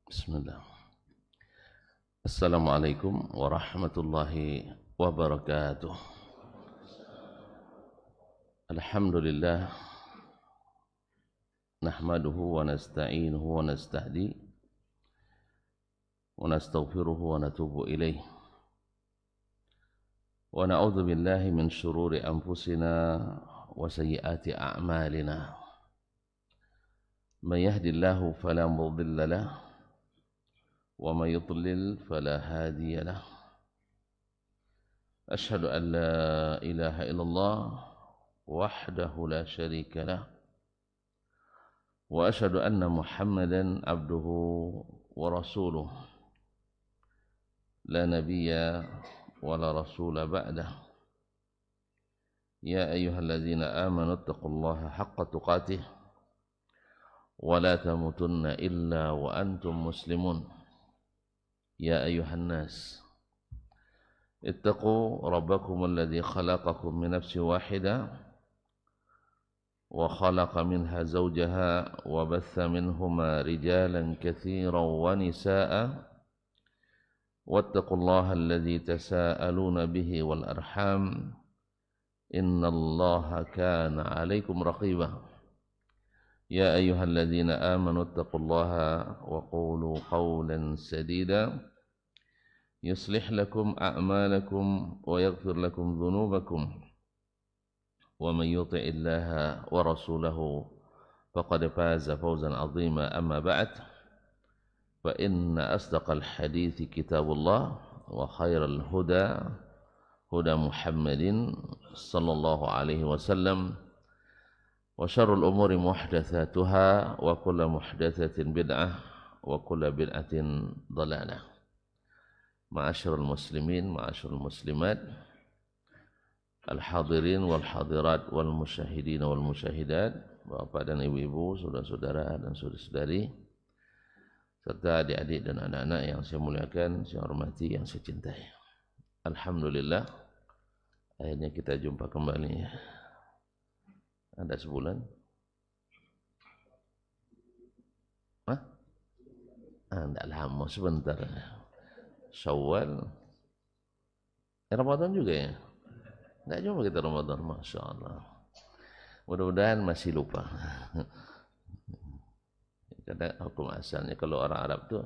Bismillah. Assalamualaikum warahmatullahi wabarakatuh. Alhamdulillah. Nahmaduhu wa nasta'inuhu wa nasta'di wa nastaghfiruhu wa natubu ilaih. Wa na'udzu billahi min syururi anfusina wa sayyiati a'malina. Man yahdihillahu fala mudilla lahu ومن يضلل فلا هادي له أشهد أن لا إله إلا الله وحده لا شريك له وأشهد أن محمدا عبده ورسوله لا نبي ولا رسول بعده يا أيها الذين آمنوا اتقوا الله حق تقاته ولا تموتن إلا وأنتم مسلمون يا أيها الناس اتقوا ربكم الذي خلقكم من نفس واحدة وخلق منها زوجها وبث منهما رجالا كثيرا ونساء واتقوا الله الذي تساءلون به والأرحام إن الله كان عليكم رقيبا يا أيها الذين آمنوا اتقوا الله وقولوا قولا سديدا يصلح لكم أعمالكم ويغفر لكم ذنوبكم ومن يطع الله ورسوله فقد فاز فوزا عظيما أما بعد فإن أصدق الحديث كتاب الله وخير الهدى هدى محمد صلى الله عليه وسلم وشر الأمور محدثاتها وكل محدثة بدعة وكل بدعة ضلالة. Ma'asyiral muslimin, ma'asyiral muslimat, al-hadirin wal hadirat wal musyahidin wal musyahidat, bapak dan ibu-ibu, saudara-saudara dan saudari-saudari, serta adik-adik dan anak-anak yang saya muliakan, saya hormati, yang saya cintai. Alhamdulillah, akhirnya kita jumpa kembali. Ada sebulan? Hah? Tidak lama, sebentar. Syawal. Ramadan juga ya? Tidak jumpa kita Ramadan, Masya Allah. Mudah-mudahan masih lupa. Karena hukum asalnya kalau orang Arab tuh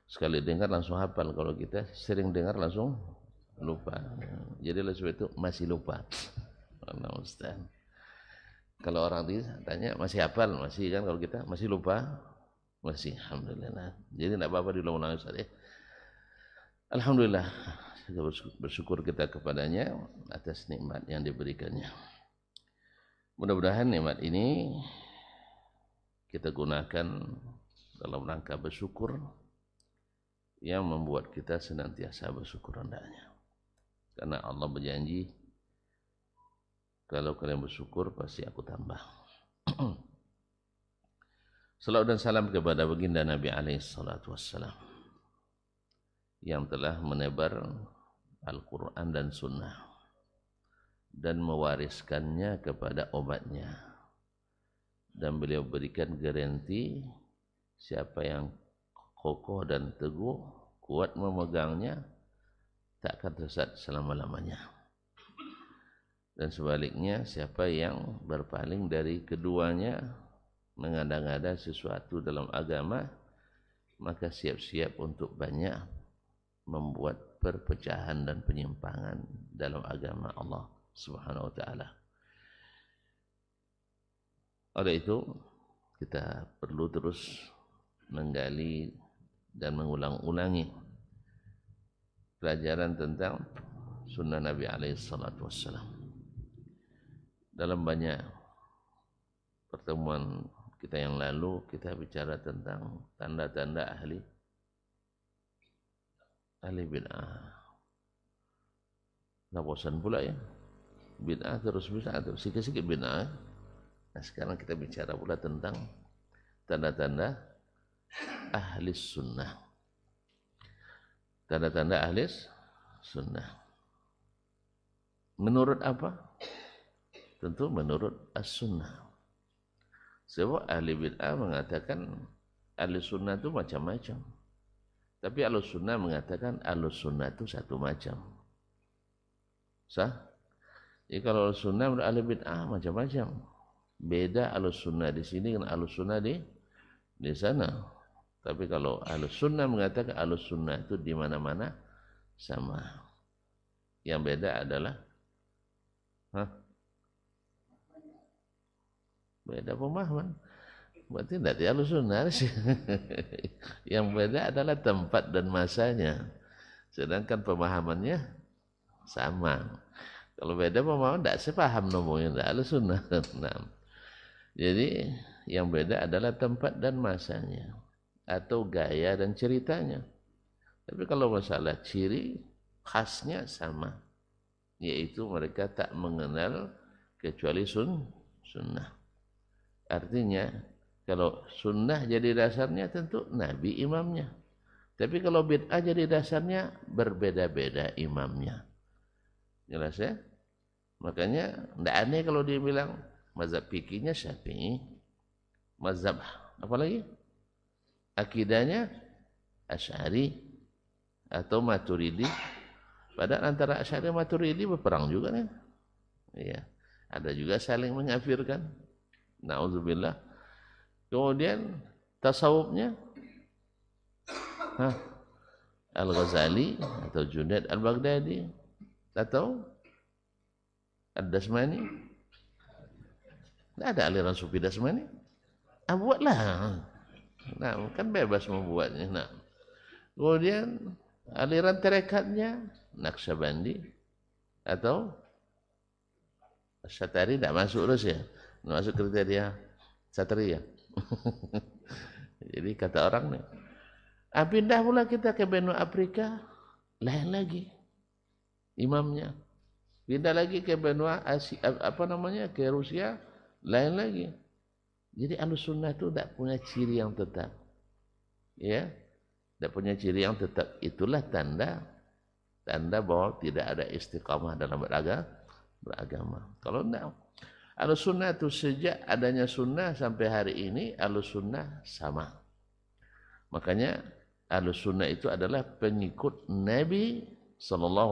sekali dengar langsung hafal. Kalau kita sering dengar langsung lupa. Jadi oleh sebab itu masih lupa. Allah Ustaz. Kalau orang tanya masih hafal, masih kan? Kalau kita masih lupa, masih. Alhamdulillah. Jadi tidak apa-apa diulang-ulang Ustaz ya. Alhamdulillah, bersyukur kita kepadanya atas nikmat yang diberikannya. Mudah-mudahan nikmat ini kita gunakan dalam rangka bersyukur yang membuat kita senantiasa bersyukur hendaknya. Karena Allah berjanji, kalau kalian bersyukur pasti aku tambah. Salawat dan salam kepada baginda Nabi alaihi salatu wassalam yang telah menebar Al-Quran dan Sunnah dan mewariskannya kepada umatnya, dan beliau berikan garansi siapa yang kokoh dan teguh kuat memegangnya tak akan tersesat selama-lamanya. Dan sebaliknya, siapa yang berpaling dari keduanya, mengada-ngada sesuatu dalam agama, maka siap-siap untuk banyak membuat perpecahan dan penyimpangan dalam agama Allah Subhanahu wa ta'ala. Oleh itu, kita perlu terus menggali dan mengulang-ulangi pelajaran tentang sunnah Nabi alaihi salatu wassalam. Dalam banyak pertemuan kita yang lalu, kita bicara tentang tanda-tanda ahli bid'ah. Nah, bosan pula ya. Bid'ah terus sikit-sikit bid'ah. Nah, sekarang kita bicara pula tentang tanda-tanda ahli sunnah. Tanda-tanda ahli sunnah. Menurut apa? Tentu menurut as-sunnah. Sebab ahli bid'ah mengatakan ahli sunnah itu macam-macam. Tapi ahli sunnah mengatakan ahli sunnah itu satu macam. Sah? Jadi kalau ahli sunnah menurut ahli bid'ah macam-macam. Beda ahli sunnah di sini dengan ahli sunnah di sana. Tapi kalau ahli sunnah mengatakan ahli sunnah itu di mana-mana sama. Yang beda adalah beda pemahaman. Berarti tidak ahli sunnah sih. Yang beda adalah tempat dan masanya. Sedangkan pemahamannya sama. Kalau beda pemahaman tidak sepaham nomornya, tidak ahli sunnah. Nah, jadi yang beda adalah tempat dan masanya. Atau gaya dan ceritanya. Tapi kalau masalah ciri khasnya sama, yaitu mereka tak mengenal kecuali sunnah. Artinya kalau sunnah jadi dasarnya tentu Nabi imamnya. Tapi kalau bid'ah jadi dasarnya berbeda-beda imamnya. Jelas ya? Makanya tidak aneh kalau dia bilang mazhab fikihnya Syafi'i, mazhab apalagi? Akidahnya Asy'ari atau Maturidi. Padahal antara Asy'ari dan Maturidi berperang juga kan? Iya. Ada juga saling mengkafirkan. Nauzubillah. Kemudian tasawufnya Al-Ghazali atau Junaid Al-Baghdadi atau Ad-Dasmani. Tidak ada aliran Sufi Dasmani. Buatlah. Nah, kan bebas membuatnya. Nah, kemudian aliran tarekatnya Naqsyabandi atau Syatari tidak masuk terus ya, masuk kriteria Satria. Jadi kata orang nih, pindah pula kita ke benua Afrika, lain lagi imamnya. Pindah lagi ke benua Asia, ke Rusia, lain lagi. Jadi Ahlussunnah itu tidak punya ciri yang tetap. Ya, tidak punya ciri yang tetap. Itulah tanda bahwa tidak ada istiqamah dalam beragama. Kalau tidak, Ahlussunnah itu sejak adanya sunnah sampai hari ini Ahlussunnah sama. Makanya Ahlussunnah itu adalah pengikut Nabi SAW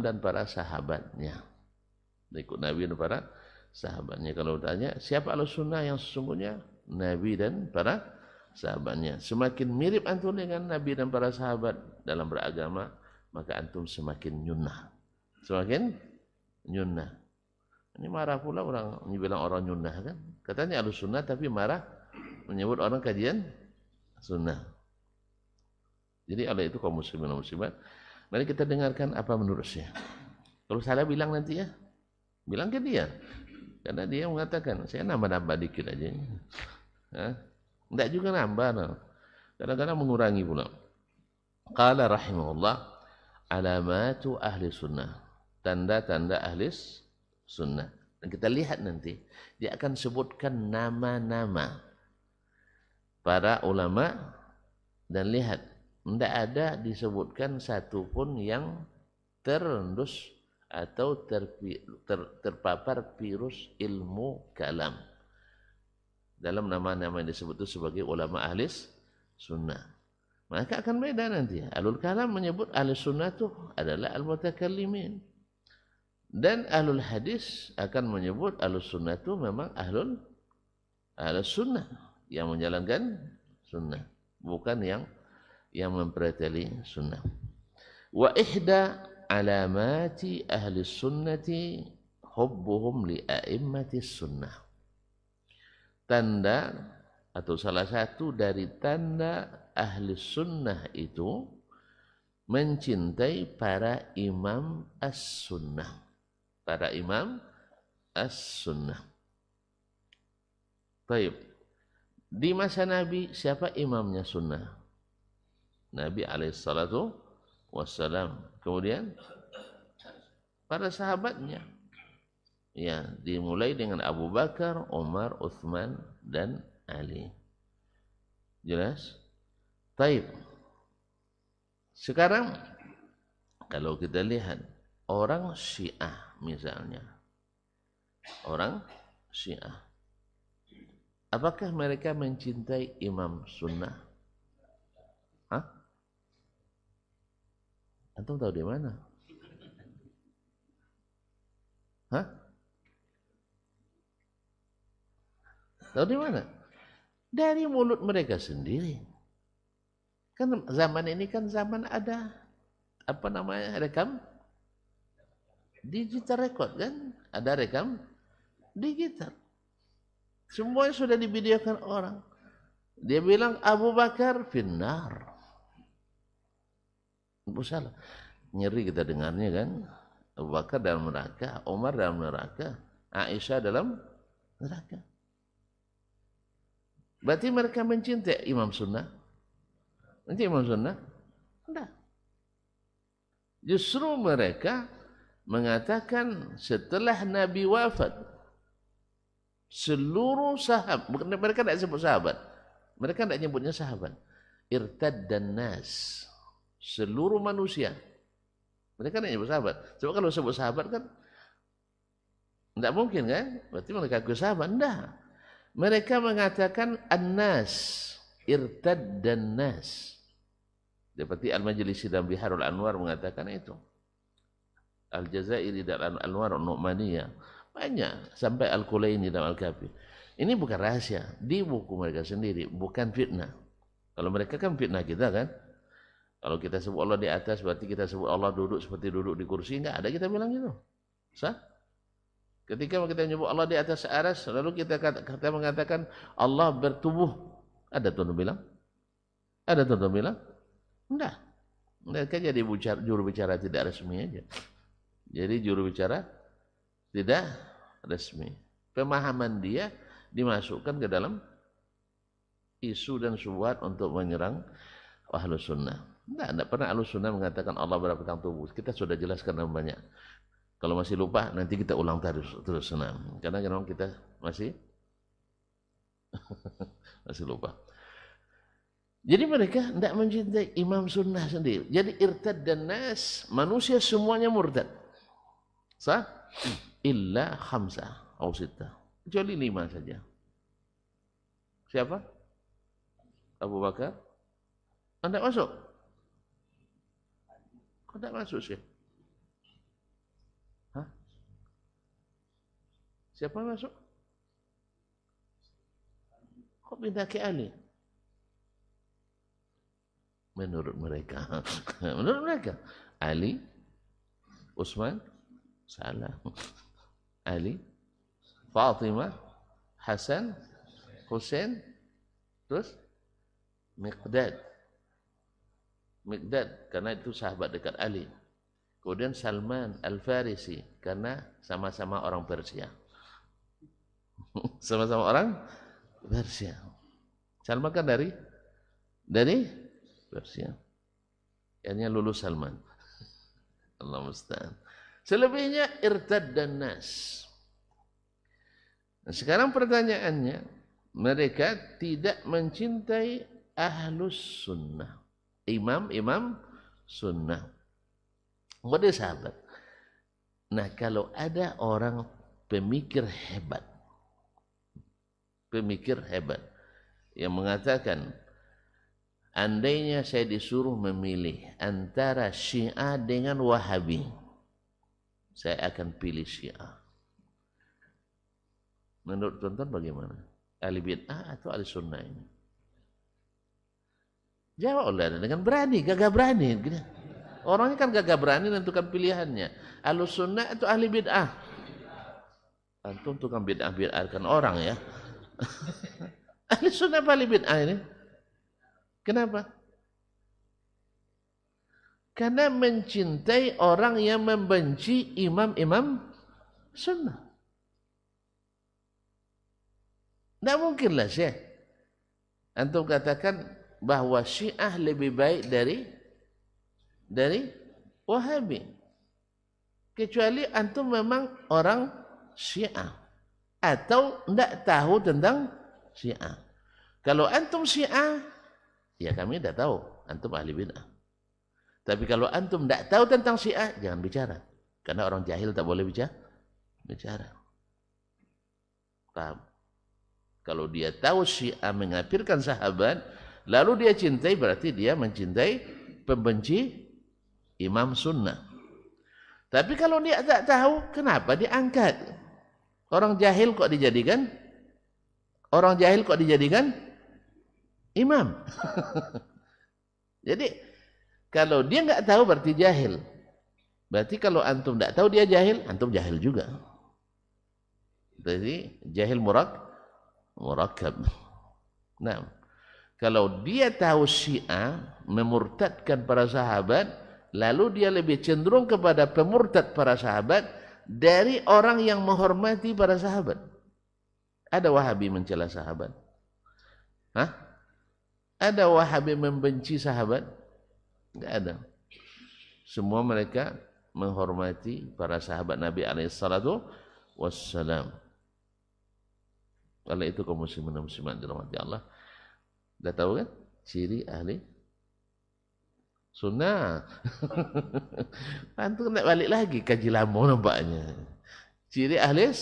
dan para sahabatnya. Pengikut Nabi dan para sahabatnya. Kalau tanya siapa Ahlussunnah yang sesungguhnya, Nabi dan para sahabatnya. Semakin mirip antum dengan Nabi dan para sahabat dalam beragama, maka antum semakin nyunnah. Semakin nyunnah. Ini marah pula orang bilang orang nyunnah kan. Katanya Ahlussunnah tapi marah menyebut orang kajian sunnah. Jadi oleh itu kaum muslimin dan muslimat, mari kita dengarkan apa menurutnya. Kalau salah bilang nanti ya, bilang ke dia. Karena dia mengatakan, saya nambah-nambah dikit aja. Tidak juga nambah. No. Kadang-kadang mengurangi pula. Qala rahimahullah, alamatu ahli sunnah. Tanda-tanda ahli sunnah. Dan kita lihat nanti, dia akan sebutkan nama-nama para ulama. Dan lihat, tidak ada disebutkan satu pun yang terendus atau terpapar virus ilmu kalam dalam nama-nama yang disebut itu sebagai ulama ahli sunnah. Maka akan beda nanti. Ahlul kalam menyebut ahli sunnah itu adalah al-mutakallimin, dan ahlul hadis akan menyebut ahlus sunnah itu memang ahlus sunnah yang menjalankan sunnah, bukan yang mempreteli sunnah. Wa ihda alamati ahli sunnati hubbuhum li a'immati sunnah. Tanda atau salah satu dari tanda ahli sunnah itu mencintai para imam as-sunnah. Para imam as-sunnah. Baik. Di masa Nabi siapa imamnya sunnah? Nabi alaihissalatu wassalam. Kemudian para sahabatnya. Ya, dimulai dengan Abu Bakar, Umar, Uthman, dan Ali. Jelas? Taib. Sekarang kalau kita lihat orang Syiah misalnya. Orang Syiah. Apakah mereka mencintai imam sunnah? Hah? Antum tahu di mana? Hah? Tahu di mana? Dari mulut mereka sendiri. Kan zaman ini kan zaman ada apa namanya, rekam digital record kan? Ada rekam digital. Semuanya sudah divideokan orang. Dia bilang Abu Bakar finnar. Salah. Nyeri kita dengarnya kan. Abu Bakar dalam neraka, Umar dalam neraka, Aisyah dalam neraka. Berarti mereka mencintai imam sunnah? Mencintai imam sunnah? Tidak. Justru mereka mengatakan setelah Nabi wafat, seluruh sahabat, bukan, mereka tidak sebut sahabat, mereka tidak nyebutnya sahabat, irtaddan nas, seluruh manusia. Mereka tidak nyebut sahabat. Coba kalau sebut sahabat kan tidak mungkin kan? Berarti mereka ke sahabat. Tidak. Mereka mengatakan an-nas, irtaddan nas. Seperti Al-Majlisi dalam Biharul Anwar mengatakan itu. Al-Jazairi dalam Al-Anwar Nu'maniyah. Banyak. Sampai Al-Kulaini dalam Al-Kafi. Ini bukan rahasia. Di buku mereka sendiri. Bukan fitnah. Kalau mereka kan fitnah kita kan. Kalau kita sebut Allah di atas, berarti kita sebut Allah duduk seperti duduk di kursi. Enggak ada kita bilang gitu. Sah? Ketika kita menyebut Allah di atas aras, lalu kita mengatakan Allah bertubuh. Ada tuan bilang? Ada tuan bilang? Enggak. Mereka jadi juru bicara tidak resmi aja. Jadi juru bicara tidak resmi. Pemahaman dia dimasukkan ke dalam isu dan syubhat untuk menyerang Ahlus Sunnah. Tidak pernah Ahlus Sunnah mengatakan Allah berapatang tubuh. Kita sudah jelaskan banyak. Kalau masih lupa, nanti kita ulang terus senang. Karena memang kita masih lupa. Jadi mereka tidak mencintai imam sunnah sendiri. Jadi irtaddan nas, manusia semuanya murtad. Sah? Illa khamsah atau sittah. Kecuali 5 saja. Siapa? Abu Bakar? Anda masuk? Kok tidak masuk sih? Hah? Siapa yang masuk? Kok pindah ke Ali? Menurut mereka. Menurut mereka. Ali, Utsman, salah. Ali, Fatimah, Hasan, Husain, terus Miqdad. Miqdad, karena itu sahabat dekat Ali. Kemudian Salman Al-Farisi, karena sama-sama orang Persia. Sama-sama orang Persia. Salman kan dari Persia. Akhirnya lulus Salman. Allah musta'an. Selebihnya irtaddan nas. Nah, sekarang pertanyaannya, mereka tidak mencintai ahlus sunnah. Imam sunnah. Pada sahabat. Nah, kalau ada orang pemikir hebat yang mengatakan, andainya saya disuruh memilih antara Syiah dengan Wahabi, saya akan pilih Syiah. Menurut tuan-tuan bagaimana? Ahli bid'ah atau ahli sunnah ini? Jawablah dengan berani, gagah berani. Orangnya kan gagah berani menentukan pilihannya. Ahli sunnah atau ahli bid'ah? Antum tukang bid'ah-bid'ahkan orang ya. Ahli sunnah apa ahli bid'ah ini? Kenapa? Karena mencintai orang yang membenci imam-imam sunnah. Tidak mungkinlah Syekh antum katakan bahwa Syiah lebih baik dari Wahabi. Kecuali antum memang orang Syiah atau tidak tahu tentang Syiah. Kalau antum Syiah, ya kami tidak tahu, antum ahli bid'ah. Tapi kalau antum tidak tahu tentang Syiah, jangan bicara. Karena orang jahil tak boleh bicara. Paham? Kalau dia tahu Syiah mengkafirkan sahabat, lalu dia cintai, berarti dia mencintai pembenci imam sunnah. Tapi kalau dia tak tahu, kenapa diangkat? Orang jahil kok dijadikan? Orang jahil kok dijadikan imam? Jadi kalau dia nggak tahu berarti jahil. Berarti kalau antum tidak tahu dia jahil, antum jahil juga. Jadi jahil murakkab. Nah, kalau dia tahu Syiah memurtadkan para sahabat, lalu dia lebih cenderung kepada pemurtad para sahabat dari orang yang menghormati para sahabat. Ada Wahabi mencela sahabat? Hah? Ada Wahabi membenci sahabat? Enggak ada. Semua mereka menghormati para sahabat Nabi alaihissalatu wassalam. Oleh itu kaum muslimin dan muslimat dirahmati Allah, dah tahu kan ciri ahli sunnah. Antum nak balik lagi kaji lama nampaknya. Ciri ahli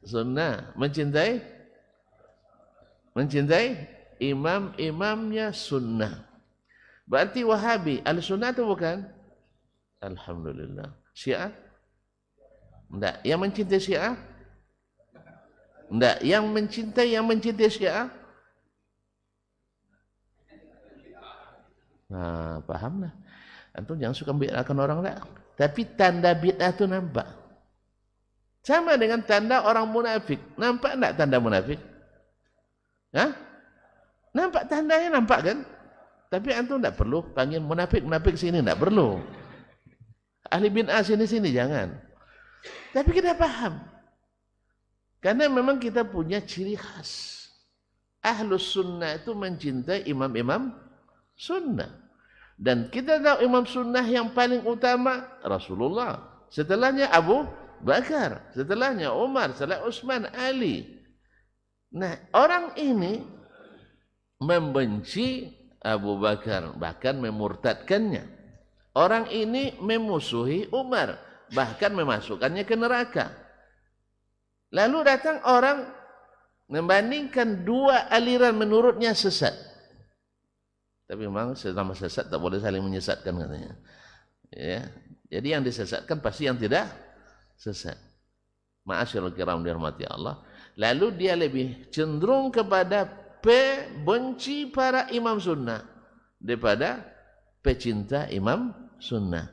sunnah mencintai imam-imamnya sunnah. Berarti Wahabi ahli sunnah itu bukan? Alhamdulillah. Syiah? Enggak. Yang mencintai Syiah? Enggak. Yang mencintai Syiah? Nah, pahamlah. Antum jangan suka bid'ahkan orang lah. Tapi tanda bid'ah itu nampak. Sama dengan tanda orang munafik. Nampak enggak tanda munafik? Hah? Nampak tandanya, nampak kan? Tapi antum enggak perlu panggil munafik sini, enggak perlu. Ahli bid'ah sini jangan. Tapi kita paham. Karena memang kita punya ciri khas. Ahlus sunnah itu mencintai imam-imam sunnah. Dan kita tahu imam sunnah yang paling utama Rasulullah. Setelahnya Abu Bakar. Setelahnya Umar. Setelah Utsman, Ali. Nah, orang ini membenci Abu Bakar. Bahkan memurtadkannya. Orang ini memusuhi Umar, bahkan memasukkannya ke neraka. Lalu datang orang membandingkan dua aliran menurutnya sesat. Tapi memang selama sesat tak boleh saling menyesatkan katanya. Ya. Jadi yang disesatkan pasti yang tidak sesat. Ma'asyiral kiram dirahmati Allah. Lalu dia lebih cenderung kepada benci para imam sunnah daripada pecinta imam sunnah.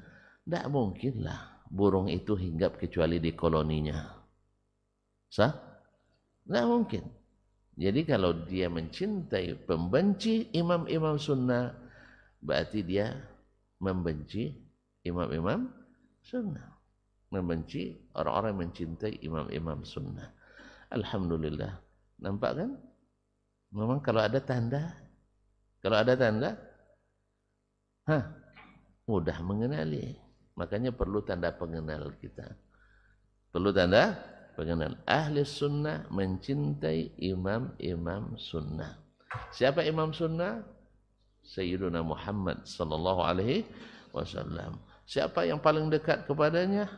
Tidak mungkinlah burung itu hinggap kecuali di koloninya. Sah? Tidak mungkin. Jadi kalau dia mencintai pembenci imam-imam sunnah, berarti dia membenci imam-imam sunnah. Membenci orang-orang yang mencintai imam-imam sunnah. Alhamdulillah. Nampak kan? Memang kalau ada tanda, mudah mengenali. Makanya perlu tanda pengenal kita. Perlu tanda pengenal. Ahli sunnah mencintai imam-imam sunnah. Siapa imam sunnah? Sayyiduna Muhammad sallallahu alaihi wasallam. Siapa yang paling dekat kepadanya?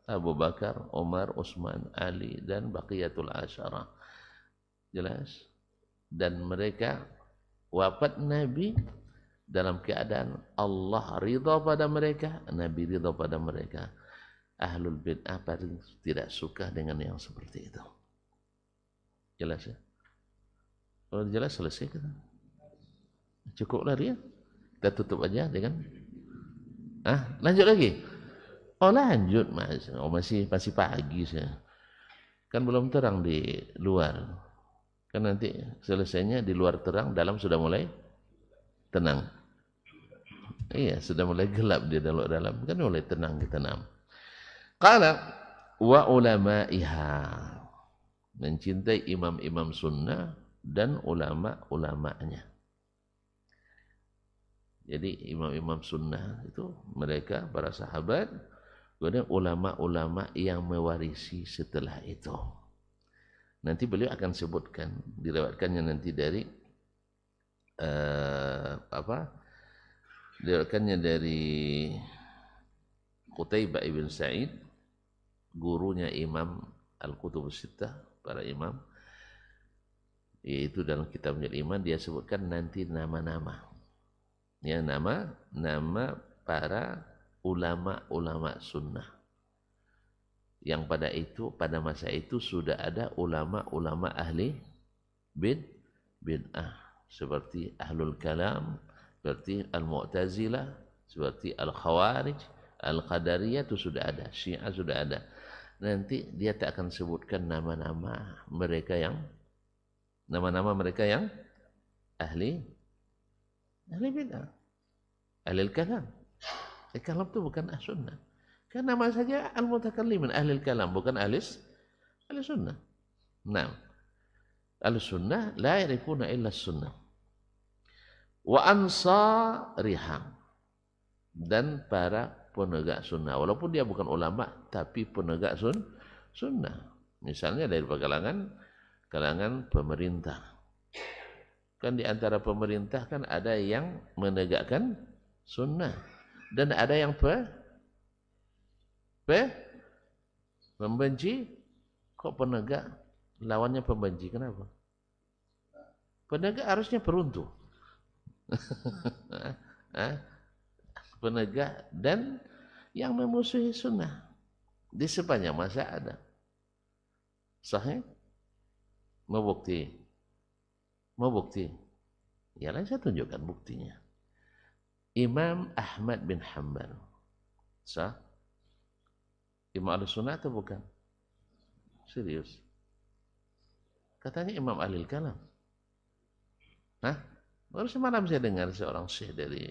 Abu Bakar, Umar, Utsman, Ali dan baqiyatul asyarah. Jelas? Dan mereka wafat Nabi dalam keadaan Allah ridha pada mereka, Nabi ridha pada mereka. Ahlul bid'ah paling tidak suka dengan yang seperti itu. Jelas ya? Kalau jelas selesai kita. Cukuplah dia. Kita tutup aja dengan lanjut lagi. Oh lanjut Mas. Oh masih pagi saya. Kan belum terang di luar. Kan nanti selesainya di luar terang, dalam sudah mulai tenang. Iya, sudah mulai gelap di dalam. Kan mulai tenang kita nam. Qala wa ulama'iha. Mencintai imam-imam sunnah dan ulama-ulamanya. Jadi imam-imam sunnah itu mereka para sahabat, kemudian ulama-ulama yang mewarisi setelah itu. Nanti beliau akan sebutkan, diriwayatkannya nanti dari diriwayatkannya dari Qutaibah ibn Sa'id, gurunya Imam Al-Qutub Sittah, para imam. Yaitu dalam kitab iman dia sebutkan nanti nama-nama. Ya, nama para ulama-ulama sunnah. Yang pada masa itu sudah ada ulama-ulama ahli bid'ah. Seperti ahlul kalam, seperti al-mu'tazilah, seperti al-khawarij, al-qadariyah itu sudah ada. Syiah sudah ada. Nanti dia tak akan sebutkan nama-nama mereka yang ahli bid'ah, ahli kalam. Kalam itu bukan sunnah. Kan nama saja al-mutakallimin, ahli kalam, bukan ahli sunnah. Nah, ahli sunnah la yarifuna illa sunnah. Wa ansariha, dan para penegak sunnah. Walaupun dia bukan ulama, tapi penegak sunnah. Misalnya dari kalangan pemerintah. Kan di antara pemerintah kan ada yang menegakkan sunnah. Dan ada yang pembenci. Kok penegak lawannya pembenci? Kenapa? Penegak harusnya peruntuk. Penegak dan yang memusuhi sunnah di sepanjang masa ada. Sahih? Mau bukti? Ya, saya tunjukkan buktinya. Imam Ahmad bin Hanbal. Sah? Imam Ahlussunnah atau bukan? Serius? Katanya Imam Ahlul Kalam. Hah? Baru semalam saya dengar seorang syekh dari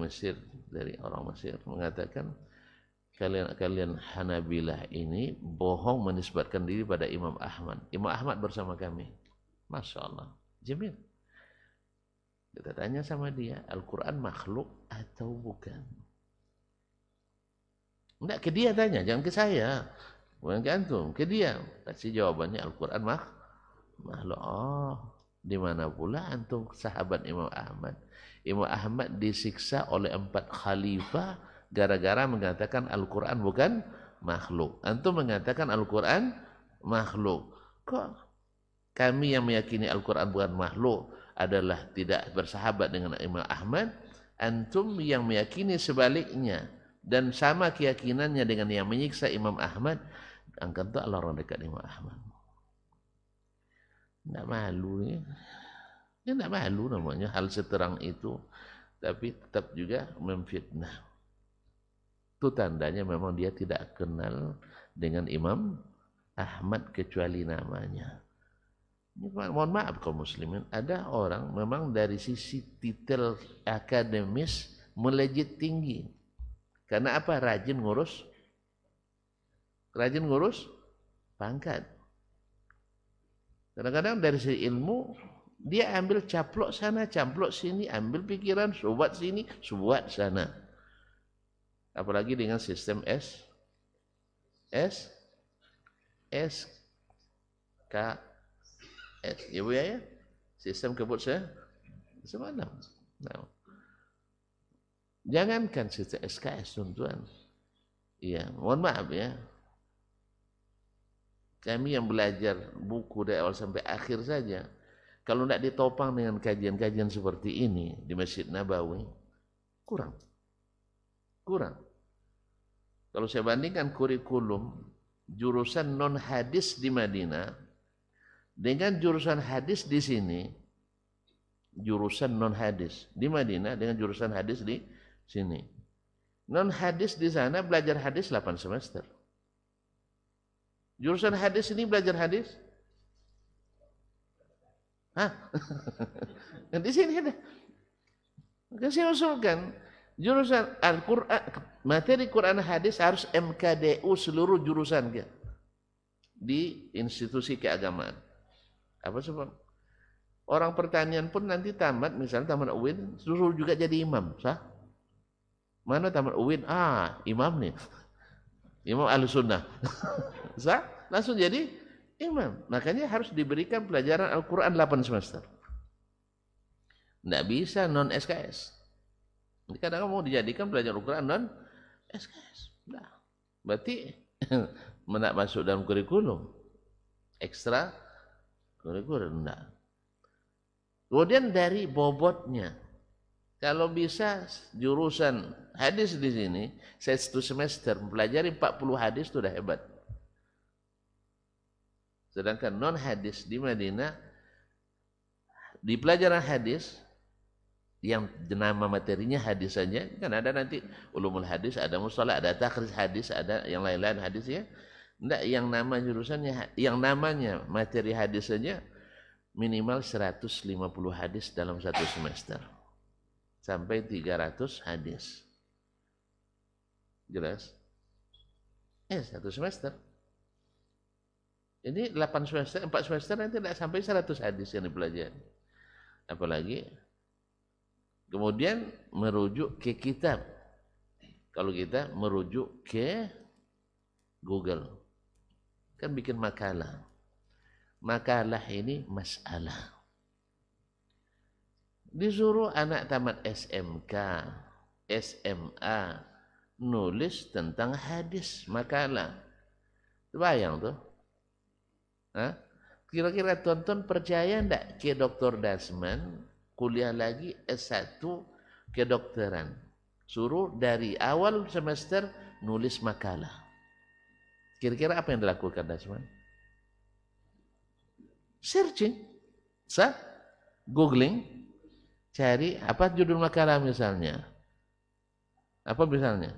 Mesir, dari orang Mesir mengatakan kalian Hanabilah ini bohong menisbatkan diri pada Imam Ahmad. Imam Ahmad bersama kami. Masya Allah. Jamil. Kita tanya sama dia, Al-Quran makhluk atau bukan? Enggak, ke dia tanya, jangan ke saya. Bukan ke antum, ke dia. Kasih jawabannya Al-Quran makhluk. Oh, di mana pula antum sahabat Imam Ahmad? Imam Ahmad disiksa oleh 4 khalifah gara-gara mengatakan Al-Quran bukan makhluk. Antum mengatakan Al-Quran makhluk. Kok kami yang meyakini Al-Quran bukan makhluk adalah tidak bersahabat dengan Imam Ahmad, antum yang meyakini sebaliknya dan sama keyakinannya dengan yang menyiksa Imam Ahmad, angkat tak orang dekat Imam Ahmad. Tidak malu ya. Ya tidak malu namanya hal seterang itu, tapi tetap juga memfitnah. Itu tandanya memang dia tidak kenal dengan Imam Ahmad kecuali namanya. Mohon maaf kaum muslimin, ada orang memang dari sisi titel akademis melejit tinggi. Karena apa? Rajin ngurus pangkat. Kadang-kadang dari sisi ilmu dia ambil caplok sana, caplok sini, ambil pikiran, sobat sini, sobat sana. Apalagi dengan sistem SKS, ya Bu ya, sistem kebut saya semalam. Nah, jangankan sistem SKS tuan-tuan. Iya, mohon maaf ya. Kami yang belajar buku dari awal sampai akhir saja, kalau tidak ditopang dengan kajian-kajian seperti ini di Masjid Nabawi, kurang. Kalau saya bandingkan kurikulum jurusan non hadis di Madinah dengan jurusan hadis di sini, jurusan non hadis di Madinah dengan jurusan hadis di sini. Non hadis di sana belajar hadis 8 semester. Jurusan hadis ini belajar hadis? Hah? Di sini ada. Maka saya usulkan jurusan Al-Quran, materi Quran hadis harus MKDU seluruh jurusan di institusi keagamaan. Apa sebab? Orang pertanian pun nanti tamat, misalnya tamat UIN, suruh juga jadi imam, sah? Mana tamat UIN? Imam nih. Imam Ahlussunnah. Sah? Langsung jadi imam. Makanya harus diberikan pelajaran Al-Quran 8 semester. Tidak bisa non SKS. Kadang-kadang mau dijadikan pelajaran Al-Quran non SKS. Nah, berarti tidak masuk dalam kurikulum. Ekstra kurikulum rendah. Kemudian dari bobotnya, kalau bisa jurusan hadis di sini, saya 1 semester mempelajari 40 hadis itu sudah hebat. Sedangkan non hadis di Madinah, di pelajaran hadis yang nama materinya hadis saja, kan ada nanti ulumul hadis, ada mustalah, ada takhrij hadis, ada yang lain-lain hadis ya. Enggak, yang nama jurusannya, yang namanya materi hadis saja minimal 150 hadis dalam 1 semester. Sampai 300 hadis. Jelas? 1 semester. Ini 8 semester, 4 semester nanti tidak sampai 100 hadis yang dipelajari. Apalagi kemudian merujuk ke kitab. Kalau kita merujuk ke Google, kan bikin makalah. Makalah ini masalah. Disuruh anak tamat SMK, SMA, nulis tentang hadis, makalah. Bayang tuh. Hah? Kira-kira tonton percaya enggak ke Dr. Dasman kuliah lagi S1 kedokteran. Suruh dari awal semester nulis makalah. Kira-kira apa yang dilakukan Dasman? Searching. Googling. Cari apa judul makalah misalnya. Apa misalnya?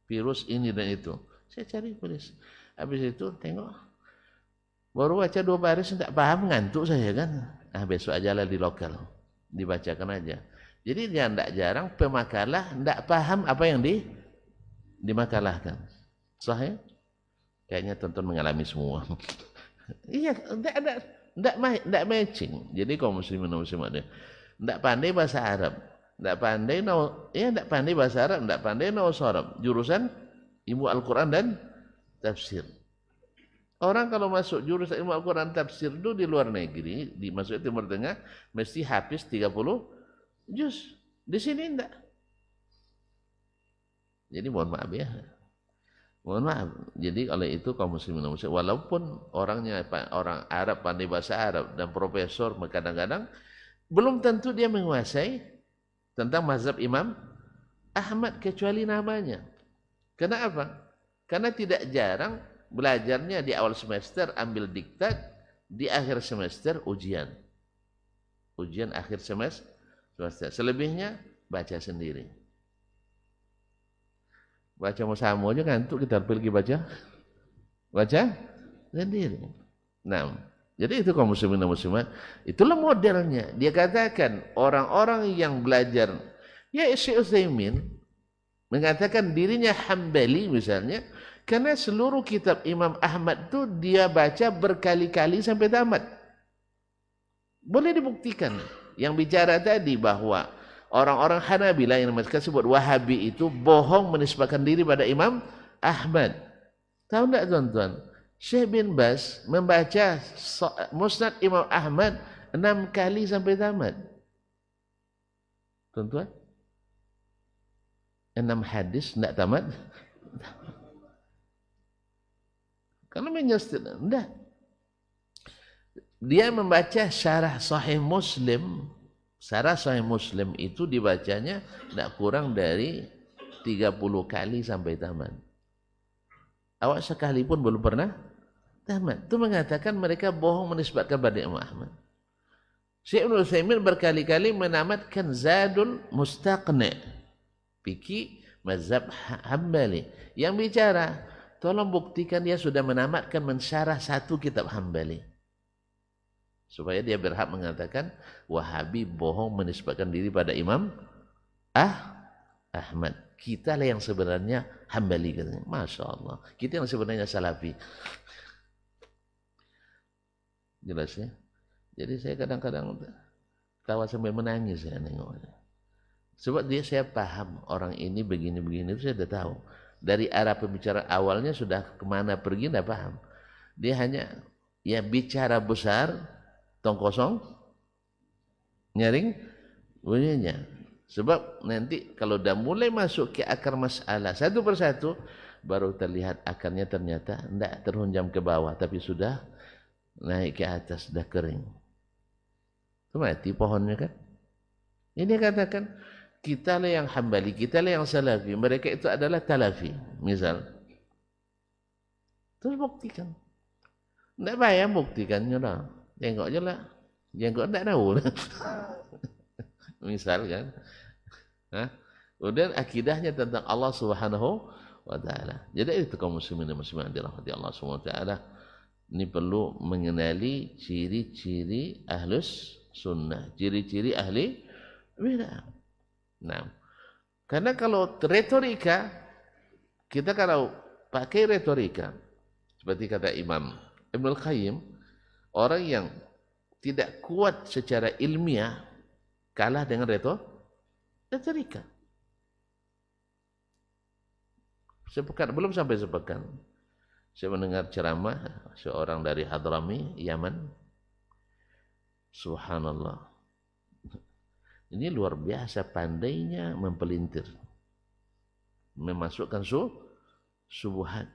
Virus ini dan itu. Saya cari tulis. Habis itu tengok. Baru baca 2 baris tidak paham, ngantuk saya kan. Besok aja lah di lokal. Dibacakan aja. Jadi dia tidak jarang pemakalah tidak paham apa yang dimakalahkan. Sahih? Kayaknya tonton mengalami semua. Iya, tidak matching. Jadi kaum muslimin dan muslimat tidak pandai bahasa Arab, tidak pandai bahasa Arab, tidak pandai nausarab, jurusan ilmu Al-Quran dan tafsir. Orang kalau masuk jurusan ilmu Al-Quran tafsir itu di luar negeri, masuk Timur Tengah, mesti habis 30 juz. Di sini tidak. Jadi mohon maaf ya. Mohon maaf. Jadi oleh itu kaum muslimin dan muslimat, walaupun orang Arab pandai bahasa Arab dan profesor, kadang-kadang belum tentu dia menguasai tentang mazhab Imam Ahmad kecuali namanya. Kenapa? Karena tidak jarang belajarnya di awal semester ambil diktat, di akhir semester ujian. Ujian akhir semester. Selebihnya baca sendiri. Baca mau aja ngantuk, kita pergi baca. Baca sendiri. Nah, jadi itu kaum muslimin dan muslimat, itulah modelnya. Dia katakan orang-orang yang belajar, ya Syekh Utsaimin mengatakan dirinya Hambali misalnya, karena seluruh kitab Imam Ahmad itu dia baca berkali-kali sampai tamat. Boleh dibuktikan. Yang bicara tadi bahwa orang-orang Hanabilah yang mereka sebut Wahabi itu bohong menisbahkan diri pada Imam Ahmad. Tahu enggak tuan-tuan? Syekh bin Baz membaca Musnad Imam Ahmad 6 kali sampai tamat. Tuan-tuan? 6 hadis enggak tamat? Karena menyestil, enggak. Dia membaca syarah Sahih Muslim. Syarah Sahih Muslim itu dibacanya enggak kurang dari 30 kali sampai tamat. Awak sekalipun belum pernah tamat. Itu mengatakan mereka bohong menisbatkan pada Imam Ahmad. Syekh Ibnu Utsaimin berkali-kali menamatkan Zadul Mustaqni, fikih mazhab Hambali. Yang bicara, tolong buktikan dia sudah menamatkan mensyarah 1 kitab Hambali. Supaya dia berhak mengatakan Wahabi bohong menisbatkan diri pada Imam Ahmad. Kita lah yang sebenarnya Hambali katanya. Masya Allah. Kita yang sebenarnya Salafi. Jelas ya. Jadi saya kadang-kadang tawa sambil menangis ya nengoknya. Sebab saya paham orang ini begini-begini itu saya sudah tahu. Dari arah pembicaraan awalnya sudah kemana pergi tidak paham. Dia hanya ya bicara besar, tong kosong, nyaring bunyinya. Sebab nanti kalau dah mulai masuk ke akar masalah satu persatu, baru terlihat akarnya ternyata tidak terhunjam ke bawah, tapi sudah naik ke atas dah kering. Itu mati pohonnya kan. Ini katakan kita lah yang Hambali, kita lah yang Salafi, mereka itu adalah Talafi, misal. Terus buktikan. Tidak payah buktikannya lah. Jengkok je lah. Jengkok tidak tahu. Misal kan. Kemudian akidahnya tentang Allah Subhanahu wa Ta'ala. Jadi itu kaum muslimin dan muslimat dirahmati Allah Subhanahu wa Ta'ala. Ini perlu mengenali ciri-ciri ahlus sunnah, ciri-ciri ahli bid'ah. Nah, karena kalau retorika, kita kalau pakai retorika, seperti kata Imam Ibnul Qayyim, orang yang tidak kuat secara ilmiah kalah dengan retorika. Sepekan, belum sampai sepekan, saya mendengar ceramah seorang dari Hadrami, Yaman. Subhanallah. Ini luar biasa pandainya mempelintir, memasukkan subuhat.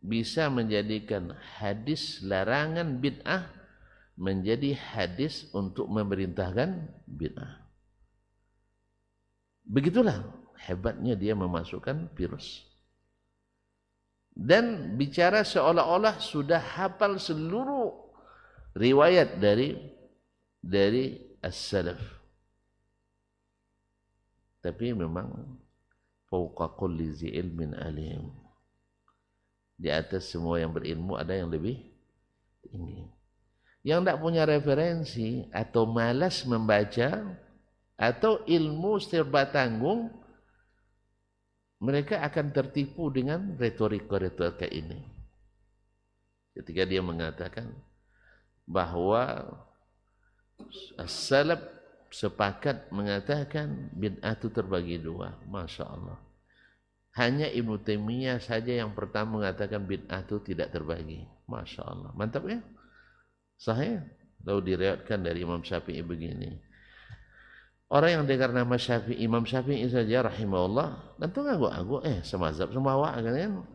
Bisa menjadikan hadis larangan bid'ah menjadi hadis untuk memerintahkan bid'ah. Begitulah hebatnya dia memasukkan virus. Dan bicara seolah-olah sudah hafal seluruh riwayat dari as-salaf. Tapi memang fauqa kulli zi ilmin alim. Di atas semua yang berilmu ada yang lebih tinggi. Yang tidak punya referensi atau malas membaca atau ilmu serba tanggung, mereka akan tertipu dengan retorika-retorika ini. Ketika dia mengatakan bahwa as-salaf sepakat mengatakan bid'ah itu terbagi dua. Masya Allah. Hanya Ibnu Taimiyah saja yang pertama mengatakan bid'ah itu tidak terbagi. Masya Allah. Mantap ya? Sahih. Lalu diriwayatkan dari Imam Syafi'i begini. Orang yang dengar nama Syafi'i, Imam Syafi'i saja rahimahullah, tentu ngaku-ngaku semazhab semua kan.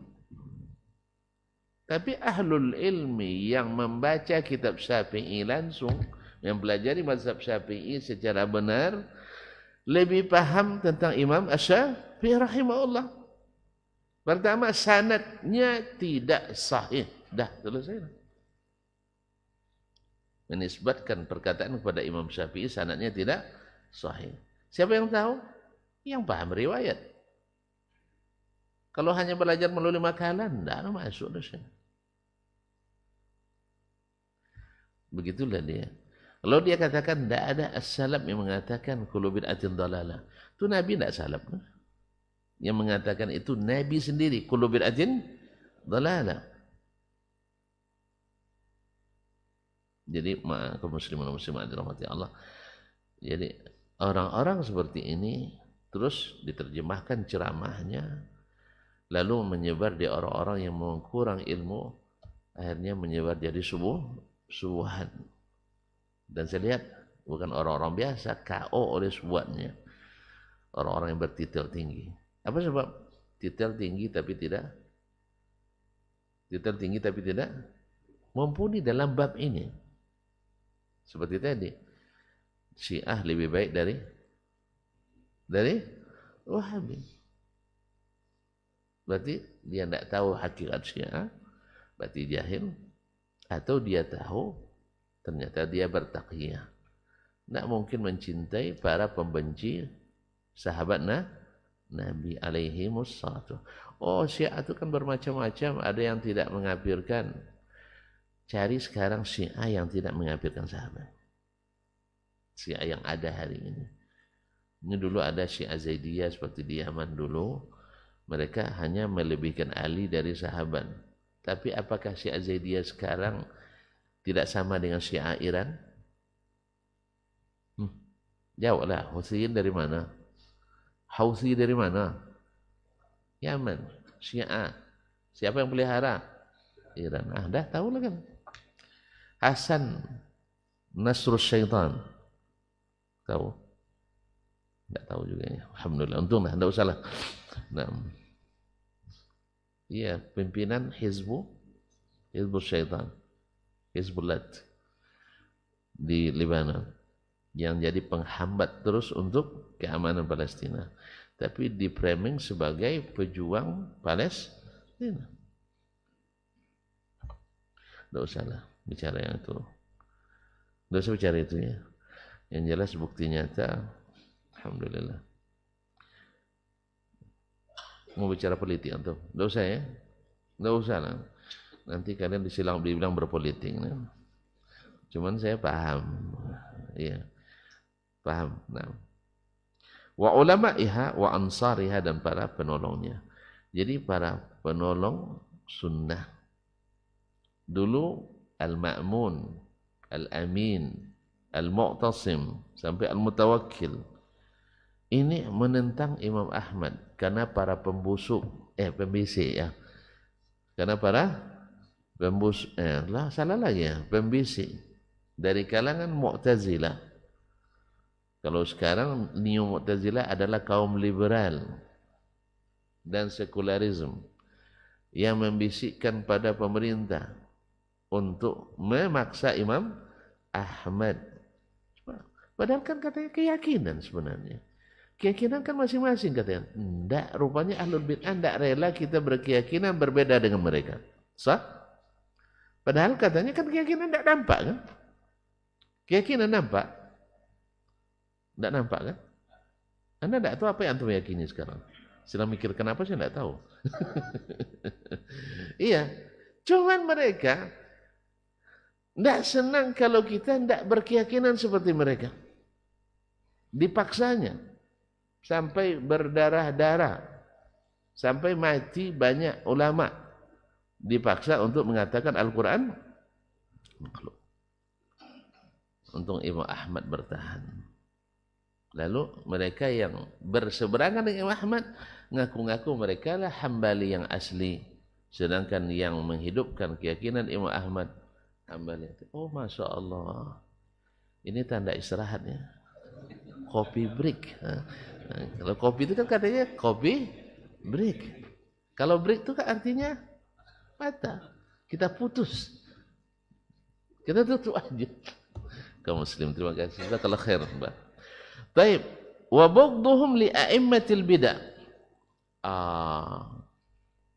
Tapi ahlul ilmi yang membaca kitab Syafi'i langsung, yang pelajari mazhab Syafi'i secara benar, lebih paham tentang Imam Asy-Syafi'i rahimahullah. Pertama, sanadnya tidak sahih. Dah selesai. Menisbatkan perkataan kepada Imam Syafi'i, sanadnya tidak sahih. Siapa yang tahu? Yang paham riwayat. Kalau hanya belajar melalui makalah, tidak masuk dosa. Begitulah dia. Kalau dia katakan tidak ada as-salaf yang mengatakan kullu bid'atin dhalalah, itu Nabi tidak salaf. Yang mengatakan itu Nabi sendiri, kullu bid'atin dhalalah. Jadi kaum muslimin dan muslimat dirahmati Allah. Jadi orang-orang seperti ini terus diterjemahkan ceramahnya, lalu menyebar di orang-orang yang kurang ilmu, akhirnya menyebar jadi subuhan. Dan saya lihat bukan orang-orang biasa, KO oleh subuhannya, orang-orang yang bertitel tinggi. Apa sebab? Titel tinggi tapi tidak mumpuni dalam bab ini. Seperti tadi, Syiah lebih baik dari Wahabi. Berarti dia tidak tahu hakikat Syiah, berarti jahil, atau dia tahu ternyata dia bertaqiyah. Tidak mungkin mencintai para pembenci sahabat Nabi alaihi wassalatu. Oh, Syiah itu kan bermacam-macam, ada yang tidak mengkafirkan. Cari sekarang Syiah yang tidak mengkafirkan sahabat. Syiah yang ada hari ini. Ini dulu ada Syiah Zaidiyah seperti di Yaman dulu. Mereka hanya melebihkan Ali dari sahabat. Tapi apakah Syiah Zaidiyah sekarang tidak sama dengan Syiah Iran? Jawablah, Hussein dari mana? Houthi dari mana? Yaman. Syiah. Siapa yang pelihara? Iran. Dah tahu lah kan. Hasan Nasrul Syaitan. Tahu? Tidak tahu juga ya. Alhamdulillah. Untunglah, tidak usahlah. Nah. Iya, pimpinan Hizbul Syaitan. Hizbullah di Lebanon yang jadi penghambat terus untuk keamanan Palestina, tapi di framing sebagai pejuang Palestina. Tidak usahlah bicara yang itu, tidak usah bicara itu ya. Yang jelas bukti nyata, alhamdulillah. Mau bicara politik atau tidak usah ya, tidak usah lah. Nanti kalian dibilang berpolitik. Cuman saya paham, iya, paham. Nah, wa ulama'iha wa ansariha, dan para penolongnya. Jadi para penolong sunnah dulu, al-ma'mun, al-amin, al-mu'tasim, sampai al-mutawakkil, ini menentang Imam Ahmad karena para pembusuk, pembisik ya. Karena para pembusuk, salah lagi ya, pembisik dari kalangan Mu'tazilah. Kalau sekarang Neo Mu'tazilah adalah kaum liberal dan sekularisme yang membisikkan pada pemerintah untuk memaksa Imam Ahmad. Padahal kan katanya keyakinan sebenarnya. Keyakinan kan masing-masing katanya. Tidak, rupanya ahlul bid'ah tidak rela kita berkeyakinan berbeda dengan mereka. Sah? Padahal katanya kan keyakinan tidak nampak kan? Keyakinan nampak? Tidak nampak kan? Anda tidak tahu apa yang antum yakini sekarang. Sedang mikir kenapa saya tidak tahu. Iya, cuman mereka tidak senang kalau kita tidak berkeyakinan seperti mereka. Dipaksanya sampai berdarah-darah, sampai mati banyak ulama dipaksa untuk mengatakan Al-Quran makhluk. Untung Imam Ahmad bertahan. Lalu mereka yang berseberangan dengan Imam Ahmad ngaku-ngaku mereka lah Hambali yang asli, sedangkan yang menghidupkan keyakinan Imam Ahmad Hambali. Oh, Masya Allah, ini tanda istirahatnya. Kopi break. Kalau kopi itu kan katanya kopi break. Kalau break itu kan artinya mata. Kita putus. Kita tutup aja. Kaum muslim, terima kasih. Jazakallah khair, Mbak. Baik, wa bughdhuhum li a'immatil bid'ah.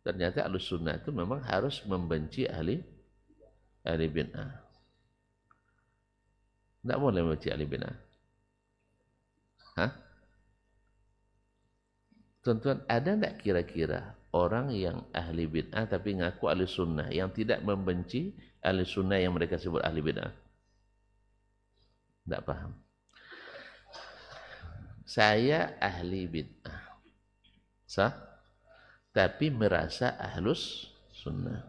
Ternyata Ahlus Sunnah itu memang harus membenci ahli bid'ah. Tidak boleh membenci ahli bid'ah. Hah? Tuan-tuan, ada tidak kira-kira orang yang ahli bid'ah tapi ngaku ahli sunnah, yang tidak membenci ahli sunnah yang mereka sebut ahli bid'ah? Tidak paham. Saya ahli bid'ah, sah? Tapi merasa ahlus sunnah.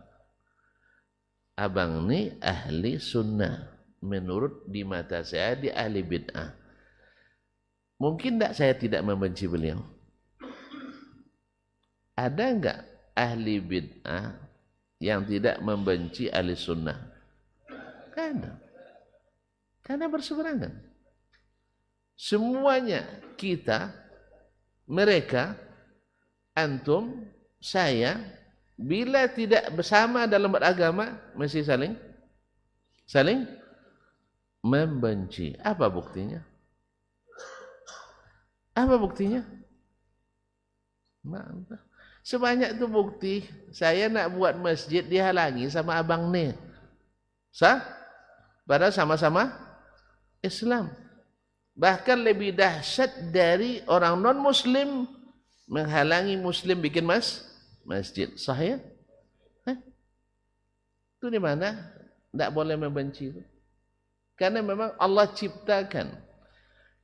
Abang ni ahli sunnah. Menurut di mata saya dia ahli bid'ah. Mungkin tak saya tidak membenci beliau? Ada enggak ahli bid'ah yang tidak membenci ahli sunnah? Ada. Karena berseberangan. Semuanya kita, mereka, antum, saya, bila tidak bersama dalam beragama, mesti saling membenci. Apa buktinya? Apa buktinya? Sebanyak itu bukti. Saya nak buat masjid dihalangi sama abang ni. Sah? Padahal sama-sama Islam. Bahkan lebih dahsyat dari orang non-muslim menghalangi muslim bikin masjid. Sah ya? Itu di mana? Tidak boleh membenci itu. Karena memang Allah ciptakan.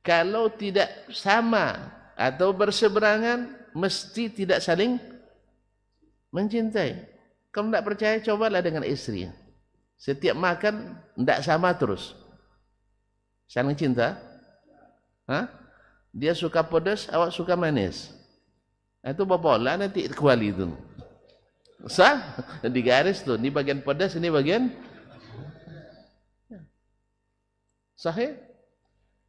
Kalau tidak sama atau berseberangan, mesti tidak saling mencintai. Kalau tidak percaya, cobalah dengan istri. Setiap makan, tidak sama terus. Saling cinta. Hah? Dia suka pedas, awak suka manis. Itu bapak nanti kuali itu. Sah? Di garis tuh, ini bagian pedas, ini bagian sahih.